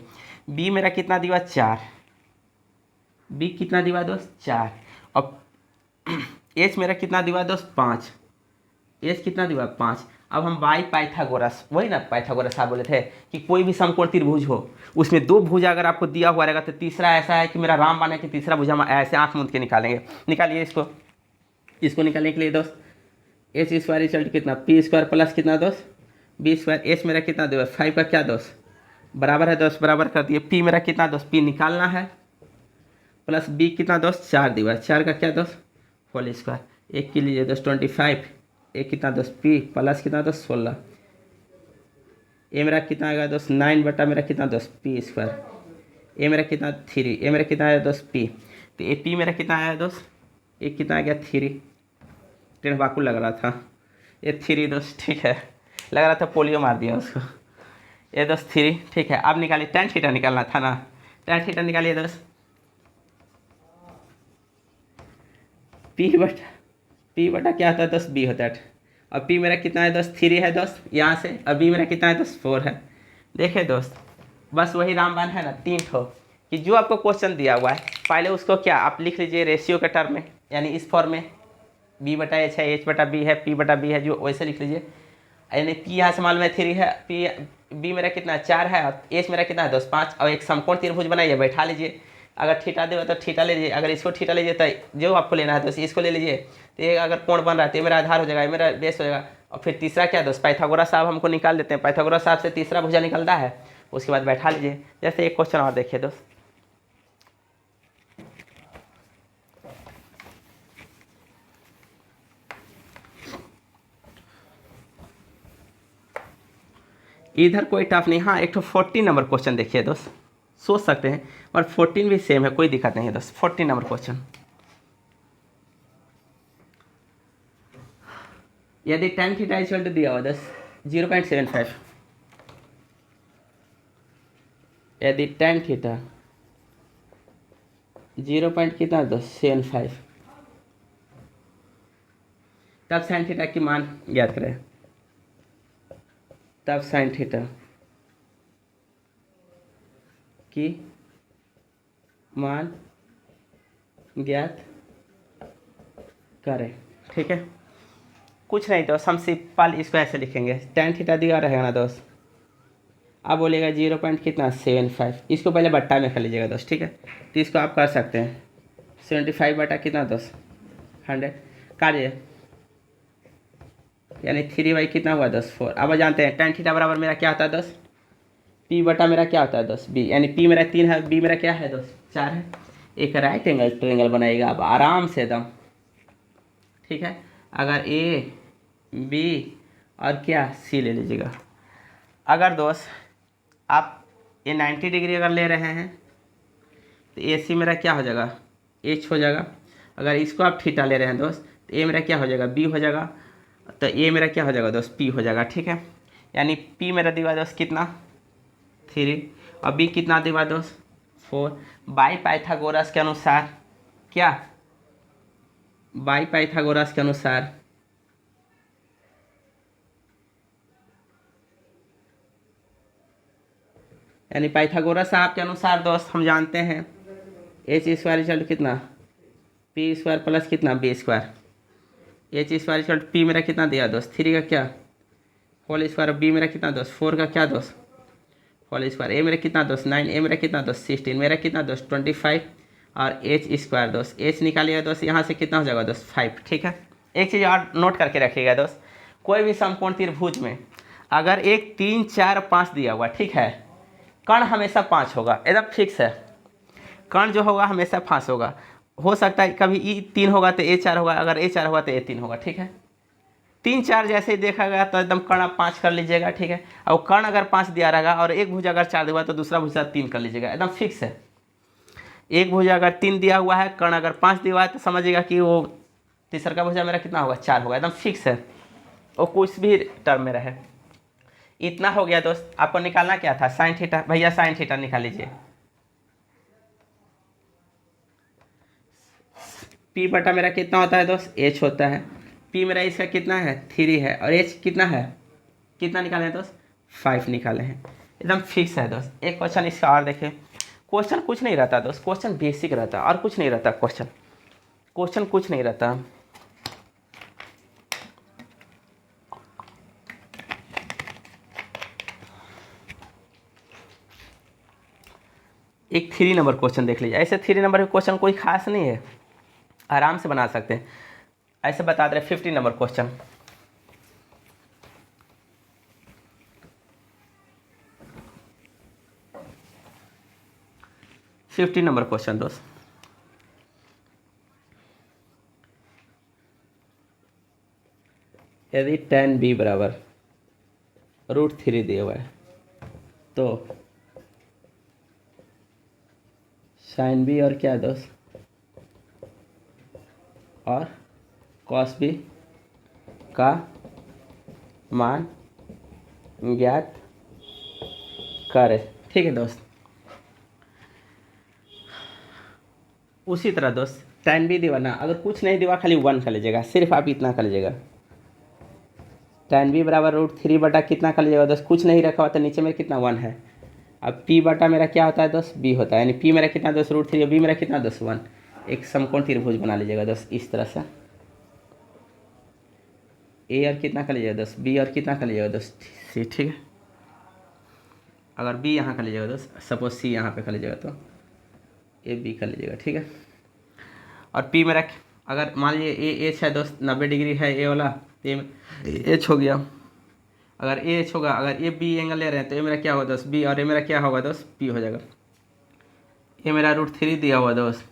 बी मेरा कितना दिया 4, बी कितना दिया दोस्त 4 और एच मेरा कितना दिया दोस्त 5, एच कितना दिया 5। अब हम बाई पाइथागोरस, वही ना पाइथागोरस आप बोले थे कि कोई भी समकोण त्रिभुज हो उसमें दो भुजा अगर आपको दिया हुआ रहेगा तो तीसरा ऐसा है कि मेरा रामबाण है कि तीसरा भुजा हम ऐसे आंख मूंद के निकालेंगे। निकालिए इसको निकालने के लिए दोस्त एच स्क्वायर रिजल्ट कितना पी स्क्वायर प्लस कितना दोस्त बी स्क्वायर। एच मेरा कितना दिया 5 का क्या दोस्त बराबर है दोस्त, बराबर कर दिए। पी मेरा कितना दोस्त पी निकालना है प्लस बी कितना दोस्त 4 दिया 4 का क्या दोस्त होल स्क्वायर। एक के लिए दोस्त 25, एक कितना दोस्त पी प्लस कितना दोस्त 16, ए मेरा कितना आएगा दोस्त 9 बटा मेरा कितना दोस्त पी स्क्वायर, ए मेरा कितना 3, ए मेरा कितना आया दोस्त पी, तो ए पी मेरा कितना आया दोस्त एक कितना आ गया 3, टेढ़बाकू लग रहा था ये 3 दोस्त, ठीक है लग रहा था पोलियो मार दिया उसको। ये दोस्त 3, ठीक है। अब निकालिए टेन थीटा निकालना था ना, टेन थीटा निकालिए दोस्त पी बटा क्या होता है दोस्त बी होता है। और पी मेरा कितना है दोस्त 3 है दोस्त यहाँ से, और बी मेरा कितना है दोस्त 4 है। देखिए दोस्त बस वही रामबाण है ना 3 ठो कि जो आपको क्वेश्चन दिया हुआ है पहले उसको क्या आप लिख लीजिए रेशियो के टर्म में, यानी इस फॉर्म में बी बटा एच है, एच बटा बी है, पी बटा बी है, जो वैसे लिख लीजिए। यानी पी यहाँ से मालूम है 3 है, पी बी मेरा कितना 4 है, एच मेरा कितना है दोस्त 5, और एक समकोण त्रिभुज बनाइए बैठा लीजिए। अगर थीटा देगा तो थीटा ले लीजिए, अगर इसको थीटा लीजिए तो जो आपको लेना है तो इसको ले लीजिए। तो ये अगर कोण बन रहा है तो ये मेरा आधार हो जाएगा, ये मेरा बेस हो जाएगा। और फिर तीसरा क्या दोस्त पाइथागोरस साहब हमको निकाल देते हैं, पाइथागोरस साहब से तीसरा भुजा निकलता है, उसके बाद बैठा लीजिए। जैसे एक क्वेश्चन और देखिए दोस्त, इधर कोई टफ नहीं। हाँ एक तो 14 नंबर क्वेश्चन देखिए दोस्त, सोच सकते हैं और 14 भी सेम है, कोई दिक्कत नहीं है दोस्त। 14 नंबर क्वेश्चन, यदि टेन थीटा इक्वल टू दिया हुआ दोस्त 0.75, यदि टेन थीटा 0 पॉइंट कितना दोस्त 75, तब साइन थीटा की मान ज्ञात करें। तब साइन थीटा की मान ज्ञात करें, ठीक है। कुछ नहीं दोस्त हम सिंपल इसको ऐसे लिखेंगे, टेन थीटा दिया रहेगा ना दोस्त, आप बोलेगा 0 पॉइंट कितना 75, इसको पहले बट्टा में कर लीजिएगा दोस्त, ठीक है। तो इसको आप कर सकते हैं 75 बटा कितना दोस्त 100 काटिए, यानी 3/, कितना हुआ दोस्त 4। अब जानते हैं tan थीटा बराबर मेरा क्या होता है दोस्त, P बटा मेरा क्या होता है दोस्त B, यानी P मेरा 3 है, B मेरा क्या है दोस्त 4 है। एक राइट एंगल ट्रायंगल बनाएगा अब आराम से एकदम, ठीक है। अगर A B और क्या C ले लीजिएगा। अगर दोस्त आप ये 90 डिग्री अगर ले रहे हैं तो AC मेरा क्या हो जाएगा H हो जाएगा। अगर इसको आप थीटा ले रहे हैं दोस्त तो A मेरा क्या हो जाएगा B हो जाएगा, तो A मेरा क्या हो जाएगा दोस्त P हो जाएगा, ठीक है। यानी P मेरा दिया दोस्त कितना 3 और B कितना दिया दोस्त 4। बाई पाइथागोरस के अनुसार क्या, बाई पाइथागोरस के अनुसार यानी पाइथागोरस साहब के अनुसार दोस्त हम जानते हैं एच स्क्वायर इक्वल कितना पी स्क्वायर प्लस कितना B square. H square equal P मेरा कितना दिया दोस्त 3 का क्या होल स्क्वायर, बी मेरा कितना दोस्त 4 का क्या दोस्त होल स्क्वायर, ए मेरा कितना दोस्त 9, ए मेरा कितना दोस्त 16, मेरा कितना दोस्त 25 और एच स्क्वायर दोस्त एच निकालिएगा दोस्त, यहाँ से कितना हो जाएगा दोस्त 5, ठीक है। एक चीज़ और नोट करके रखिएगा दोस्त, कोई भी समकोण त्रिभुज में अगर एक 3 4 5 दिया हुआ, ठीक है, कर्ण हमेशा 5 होगा, एकदम फिक्स है। कर्ण जो होगा हमेशा 5 होगा, हो सकता है कभी E3 होगा तो A4 होगा, अगर A4 होगा तो A3 होगा, ठीक है। 3 4 जैसे ही देखा गया तो एकदम कर्ण आप 5 कर लीजिएगा, ठीक है। और कर्ण अगर 5 दिया रहेगा और एक भुजा अगर 4 दिया हुआ तो दूसरा भुजा 3 कर लीजिएगा, एकदम फिक्स है। एक भुजा अगर 3 दिया हुआ है, कर्ण अगर 5 दिया हुआ है तो समझिएगा कि वो तीसरा का भुजा मेरा कितना होगा 4 होगा, एकदम फिक्स है, वो कुछ भी टर्म में रहे। इतना हो गया दोस्त। आपको निकालना क्या था साइन थीटा, भैया साइन थीटा निकाल लीजिए। P बटा मेरा कितना होता है दोस्त H होता है, P मेरा इसका कितना है 3 है और H कितना है, कितना निकाले हैं दोस्त 5 निकाले हैं, एकदम फिक्स है दोस्त। एक क्वेश्चन इसका और देखिए, क्वेश्चन कुछ नहीं रहता दोस्त, क्वेश्चन बेसिक रहता और कुछ नहीं रहता, क्वेश्चन कुछ नहीं रहता। एक 3 नंबर क्वेश्चन देख लीजिए, ऐसे 3 नंबर के क्वेश्चन कोई खास नहीं है, आराम से बना सकते हैं। ऐसे बता दे 50 नंबर क्वेश्चन, नंबर क्वेश्चन दोस्त। यदि tan b बराबर √3 दिया हुआ है तो साइन b और क्या दोस्त और कॉस b का मान ज्ञात करें, ठीक है दोस्त। उसी तरह दोस्त tan b दीवाना अगर कुछ नहीं दिवा खाली 1 कर लीजिएगा, सिर्फ आप इतना कर लीजिएगा। tan b बराबर √3 बटा कितना कर लीजिएगा दोस्त, कुछ नहीं रखा हुआ तो नीचे में कितना 1 है। अब p बटा मेरा क्या होता है दोस्त b होता है, यानी p मेरा कितना दोस्त √3 और b मेरा कितना दोस्त 1। एक समकोण त्रिभुज बना लीजिएगा दोस्त इस तरह से, a और कितना कर लीजिएगा दोस्त b और कितना कर लीजिएगा दोस्त c, ठीक है। अगर b यहाँ कर लीजिएगा दोस्त, सपोज c यहाँ पे कर लीजिएगा तो a b कर लीजिएगा, ठीक है। और p मेरा अगर मान लीजिए a h है दोस्त 90 डिग्री है a वाला, h हो गया। अगर ए एच होगा, अगर ए बी एंगल ले रहे हैं तो ए मेरा क्या होगा दोस्त बी और ए मेरा क्या होगा दोस्त पी हो जाएगा। ए मेरा √3 दिया हुआ दोस्त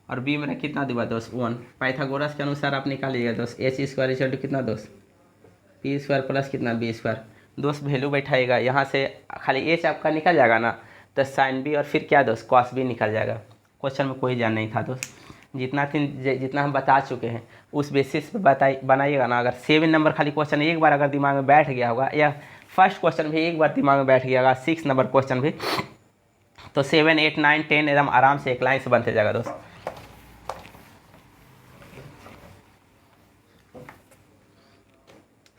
और बी मेरा कितना दिया दोस्त 1। पाइथागोरस के अनुसार आप निकालिएगा दोस्त एच स्क्वायर इक्वल टू कितना दोस्त पी स्क्वायर प्लस कितना बी स्क्वायर। दोस्त वैल्यू बैठाएगा यहाँ से, खाली एच आपका निकल जाएगा ना तो साइन बी और फिर क्या दोस्त कॉस बी निकल जाएगा। क्वेश्चन में कोई जान नहीं था दोस्त, जितना हम बता चुके हैं उस बेसिस पे बनाइएगा ना। अगर 7 नंबर खाली क्वेश्चन एक बार अगर दिमाग में बैठ गया होगा, या फर्स्ट क्वेश्चन भी एक बार दिमाग में बैठ गया होगा, 6 नंबर क्वेश्चन भी, तो 7 8 9 10 एकदम आराम से एक लाइन से बनते जाएगा दोस्त।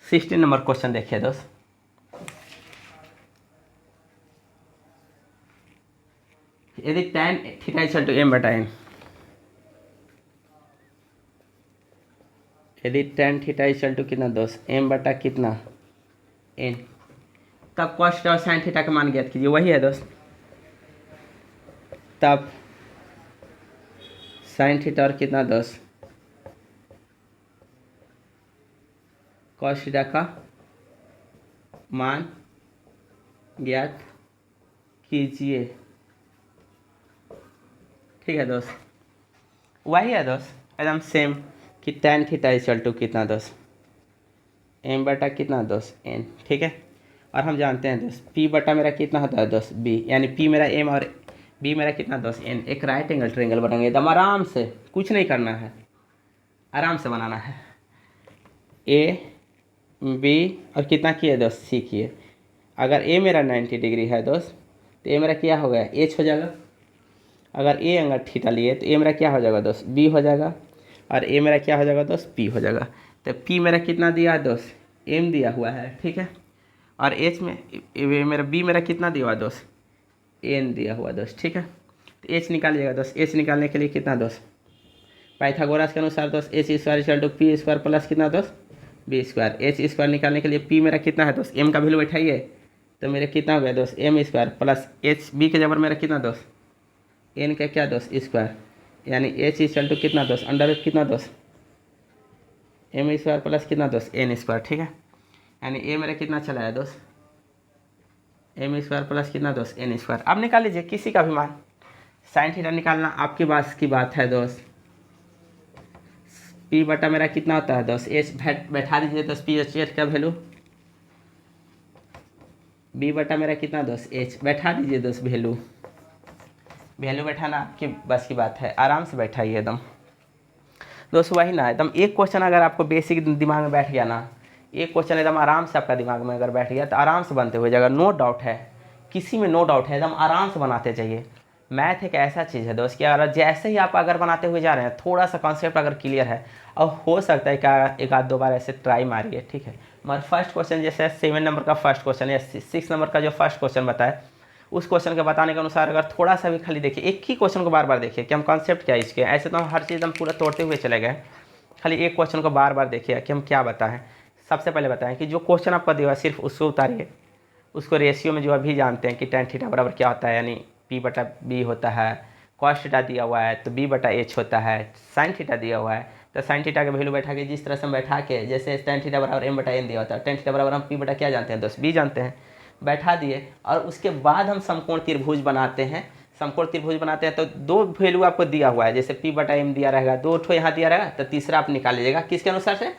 सिक्सटीन नंबर क्वेश्चन देखिए दोस्त, यदि tan theta equal to m बटा n, यदि tan थीटा इक्वल टू कितना दोस्त m बटा कितना n, तब कॉस थीटा और साइन थीटा का मान ज्ञात कीजिए, वही है दोस्त। तब साइन थीटा और कितना दोस्त कॉस थीटा का मान ज्ञात कीजिए। ठीक है दोस्त, वही है दोस्त एकदम सेम कि tan थीटा इक्वल टू कितना दोस्त m बटा कितना दोस्त n। ठीक है, और हम जानते हैं दोस्त p बटा मेरा कितना होता है दोस्त b, यानी p मेरा m और b मेरा कितना दोस्त n। एक राइट एंगल ट्रायंगल बनाएंगे एकदम आराम से, कुछ नहीं करना है, आराम से बनाना है। a b और कितना किए दोस्त c किए। अगर a मेरा 90 डिग्री है दोस्त तो a मेरा क्या हो गया h हो जाएगा। अगर a एंगल थीटा लिए तो a मेरा क्या हो जाएगा दोस्त b हो जाएगा, और a मेरा क्या हो जाएगा दोस्त p हो जाएगा। तो p मेरा कितना दिया है दोस्त m दिया हुआ है। ठीक है, और h में मेरा b मेरा कितना दिया हुआ है दोस्त n दिया हुआ दोस्त। ठीक है, तो h निकालिएगा दोस्त। h निकालने के लिए कितना दोस्त पाइथागोरस के अनुसार दोस्त h square equal to p square plus कितना दोस्त b स्क्वायर। h स्क्वायर निकालने के लिए p मेरा कितना है दोस्त m का वैल्यू बैठाइए, तो मेरा कितना हो गया दोस्त m square plus h b के जबर मेरा कितना दोस्त n का क्या दोस्त स्क्वायर, यानी h इक्वल टू कितना दोस्त अंडर रूट कितना दोस्त m स्क्वायर प्लस कितना दोस्त n स्क्वायर। ठीक है, यानी a मेरा कितना चला है दोस्त m स्क्वायर प्लस कितना दोस्त n स्क्वायर। अब निकाल लीजिए किसी का भी मान। साइन थीटा निकालना आपके पास की बात है दोस्त। p बटा मेरा कितना होता है दोस्त h बैठा दीजिए दोस्त p h का वैल्यू। b बटा मेरा कितना दोस्त h बैठा दीजिए दोस्त वैल्यू। वैल्यू बैठाना आपकी बस की बात है, आराम से बैठाइए एकदम दोस्त। वही ना एकदम एक क्वेश्चन अगर आपको बेसिक दिमाग में बैठ गया ना, एक क्वेश्चन एकदम आराम से आपका दिमाग में अगर बैठ गया तो आराम से बनते हुए जाएगा। नो डाउट है, किसी में नो डाउट है, एकदम आराम से बनाते जाइए। मैथ एक ऐसा चीज़ है दोस्त कि अगर जैसे ही आप अगर बनाते हुए जा रहे हैं थोड़ा सा कॉन्सेप्ट अगर क्लियर है, और हो सकता है कि एक आध दो बार ऐसे ट्राई मारिए। ठीक है, मगर फर्स्ट क्वेश्चन जैसे 7 नंबर का फर्स्ट क्वेश्चन या 6 नंबर का जो फर्स्ट क्वेश्चन बताए, उस क्वेश्चन के बताने के अनुसार अगर थोड़ा सा भी खाली देखिए, एक ही क्वेश्चन को बार बार देखिए कि हम कॉन्सेप्ट क्या है इसके। ऐसे तो हम हर चीज़ हम पूरा तोड़ते हुए चले गए, खाली एक क्वेश्चन को बार बार देखिए कि हम क्या बताएं। सबसे पहले बताएं कि जो क्वेश्चन आपका दिया सिर्फ उसको उतारिए, उसको रेशियो में जो अभी जानते हैं कि tan थीटा बराबर क्या होता है, यानी p बटा b होता है। cos थीटा दिया हुआ है तो b बटा h होता है। sin थीटा दिया हुआ है तो sin थीटा का वैल्यू बैठा के जिस तरह से हम बैठा के, जैसे tan थीटा बराबर m बटा n दिया होता है, tan थीटा बराबर हम p बटा क्या जानते हैं दोस्त b जानते हैं, बैठा दिए। और उसके बाद हम समकोण त्रिभुज बनाते हैं। समकोण त्रिभुज बनाते हैं तो दो वैल्यू आपको दिया हुआ है, जैसे p बटा m दिया रहेगा, दो ठो यहाँ दिया रहेगा, तो तीसरा आप निकाल लीजिएगा किसके अनुसार से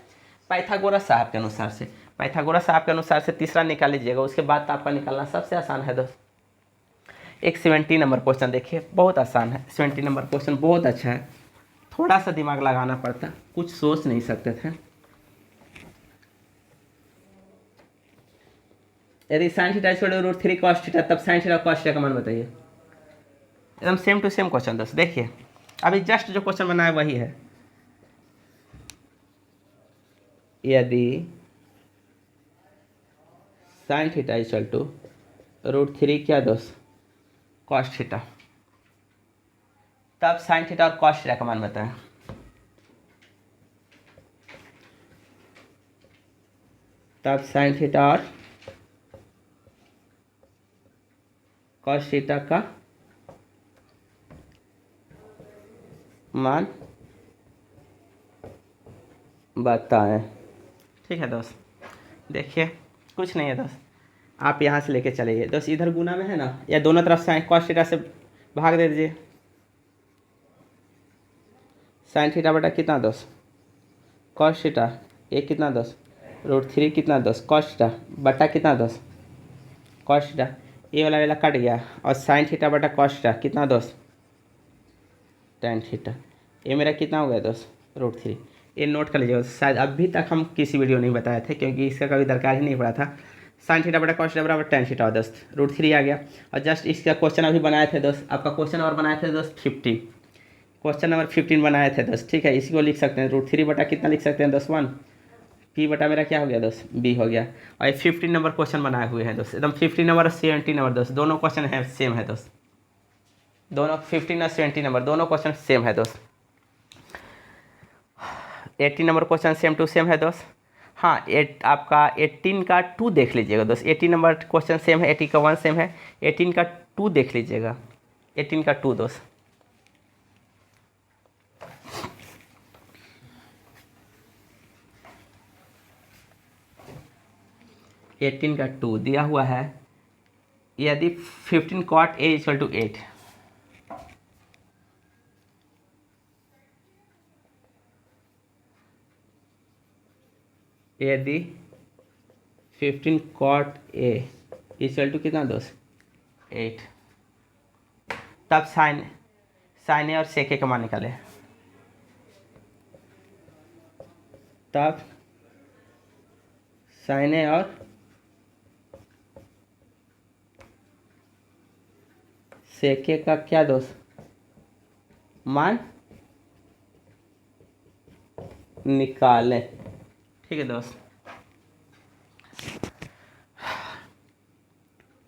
पाइथागोरस साहब के अनुसार से। पाइथागोरस साहब के अनुसार से तीसरा निकाल लीजिएगा, उसके बाद तो आपका निकालना सबसे आसान है दोस्त। एक 70 नंबर क्वेश्चन देखिए, बहुत आसान है। 70 नंबर क्वेश्चन बहुत अच्छा है, थोड़ा सा दिमाग लगाना पड़ता, कुछ सोच नहीं सकते थे। यदि sine theta equal to root 3 cos theta, तब साइन थीटा cos थीटा का मान बताइए। एकदम सेम टू सेम क्वेश्चन दोस्त। देखिए अभी जस्ट जो क्वेश्चन बना है वही है। यदि sine theta equal to root 3 क्या दोस्त cos थीटा, तब साइन थीटा और cos थीटा का मान बताएं। तब साइन थीटा और cos थीटा का मान बताएं। ठीक है दोस्त, देखिए कुछ नहीं है दोस्त, आप यहाँ से लेके चलिए दोस्त, इधर गुना में है ना, या दोनों तरफ साइन cos थीटा से भाग दे दीजिए। साइन थीटा बटा कितना दोस्त cos थीटा, ये कितना दोस्त रूट 3 कितना दोस्त cos थीटा बटा कितना दोस्त cos थीटा, ये वाला कट गया, और साइन थीटा बटा cos थीटा कितना दोस्त tan थीटा, ये मेरा कितना हो गया दोस्त रूट 3। ये नोट कर लीजिएगा, शायद अभी तक हम किसी वीडियो नहीं बताए थे क्योंकि इसका कभी दरकार ही नहीं पड़ा था। साइन थीटा बटा cos थीटा बराबर tan थीटा दोस्त रूट 3 आ गया। और जस्ट इसका क्वेश्चन अभी बनाए थे दोस्त, आपका क्वेश्चन नंबर बनाए थे दोस्त 50, क्वेश्चन नंबर 15 बनाए थे दोस्त। ठीक है, इसी को लिख सकते हैं रूट 3 बटा कितना लिख सकते हैं दोस्त 1, p बटा मेरा क्या हो गया दोस्त b हो गया। और ये 15 नंबर क्वेश्चन बनाए हुए हैं दोस्त, एकदम 15 नंबर और 70 नंबर दोस्त, दोनों क्वेश्चन है सेम है दोस्त, दोनों 15 और 70 नंबर दोनों क्वेश्चन सेम है दोस्त। 80 number question same to same है दोस्त। हाँ, एट आपका 18 का 2 देख लीजिएगा दोस्त। 18 नंबर क्वेश्चन सेम है, 80 का 1 सेम है, 18 का 2 देख लीजिएगा, 18 का 2 दोस्त। एटीन का 2 दिया हुआ है, यदि 15 cot A इक्वल टू 8, यदि 15 cot A इक्वल टू कितना दोस्त 8, तब साइन ए और सेक ए का मान निकाले। तब साइन ए और सेक ए का क्या दोस्त मान निकालें। ठीक है दोस्त।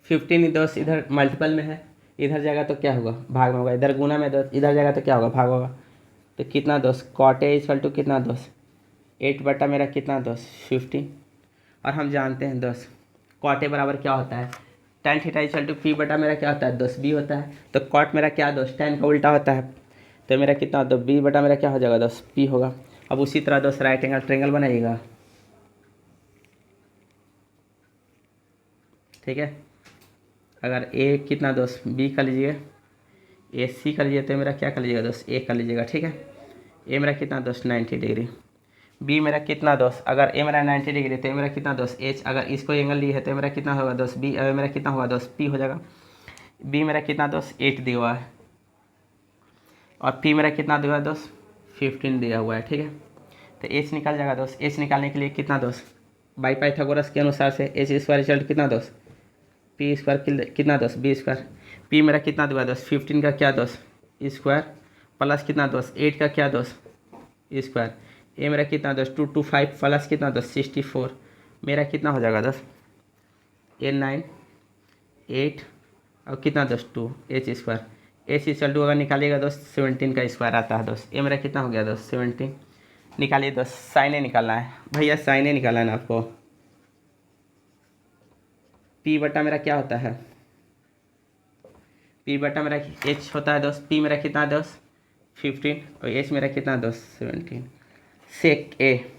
15 दोस्त इधर मल्टीपल में है, इधर जाएगा तो क्या होगा भाग में होगा, इधर गुना में दोस्त, इधर जाएगा तो क्या होगा भाग होगा। तो कितना दोस्त कॉट ए इक्वल टू कितना दोस्त 8 बटा मेरा कितना दोस्त 15। और हम जानते हैं दोस्त कॉट ए बराबर क्या होता है tan theta equal to P बटा मेरा क्या होता है दोस्त बी होता है। तो कॉट मेरा क्या दोस्त tan का उल्टा होता है, तो मेरा कितना होता है बी बटा मेरा क्या हो जाएगा दोस्त पी होगा। अब उसी तरह दोस्त राइट एंगल ट्रायंगल बनाइएगा। ठीक है, अगर ए कितना दोस्त बी कर लीजिए, ए सी कर लीजिए, तो मेरा क्या कर लीजिएगा दोस्त ए कर लीजिएगा। ठीक है, ए मेरा कितना दोस्त 90 डिग्री, बी मेरा कितना दोस्त अगर ए मेरा 90 डिग्री तो मेरा कितना दोस्त एच, अगर इसको एंगल लिए है तो मेरा कितना होगा दोस्त बी, मेरा कितना होगा दोस्त पी हो जाएगा। बी मेरा कितना दोस्त 8 दिया हुआ है और पी मेरा कितना दिया हुआ है दोस्त 15 दिया हुआ है। ठीक है, तो एच निकल जाएगा दोस्त। एच निकालने के लिए कितना दोस्त बाई पाइथागोरस के अनुसार से एच स्क्वायर रिजल्ट कितना दोस्त पी स्क्वायर कितना दोस्त बी स्क्वायर। पी मेरा कितना दिया दोस्त 15 का क्या दोस्त स्क्वायर प्लस कितना दोस्त 8 का क्या दोस्त स्क्वायर। ए मेरा कितना दोस्त 225 प्लस कितना दोस्त 64, मेरा कितना हो जाएगा दोस्त ए 9 8 और कितना दोस्त 2 H square. H equal to अगर निकालिएगा दोस्त 17 का स्क्वायर आता है दोस्त। ए मेरा कितना हो गया दोस्त 17। निकालिए दोस्त, साइन ए निकालना है भैया, साइन ए निकालना है ना आपको। पी बटा मेरा क्या होता है पी बटा मेरा एच होता है दोस्त। पी मेरा कितना दोस्त 15 और एच मेरा कितना दोस्त 17। सेक ए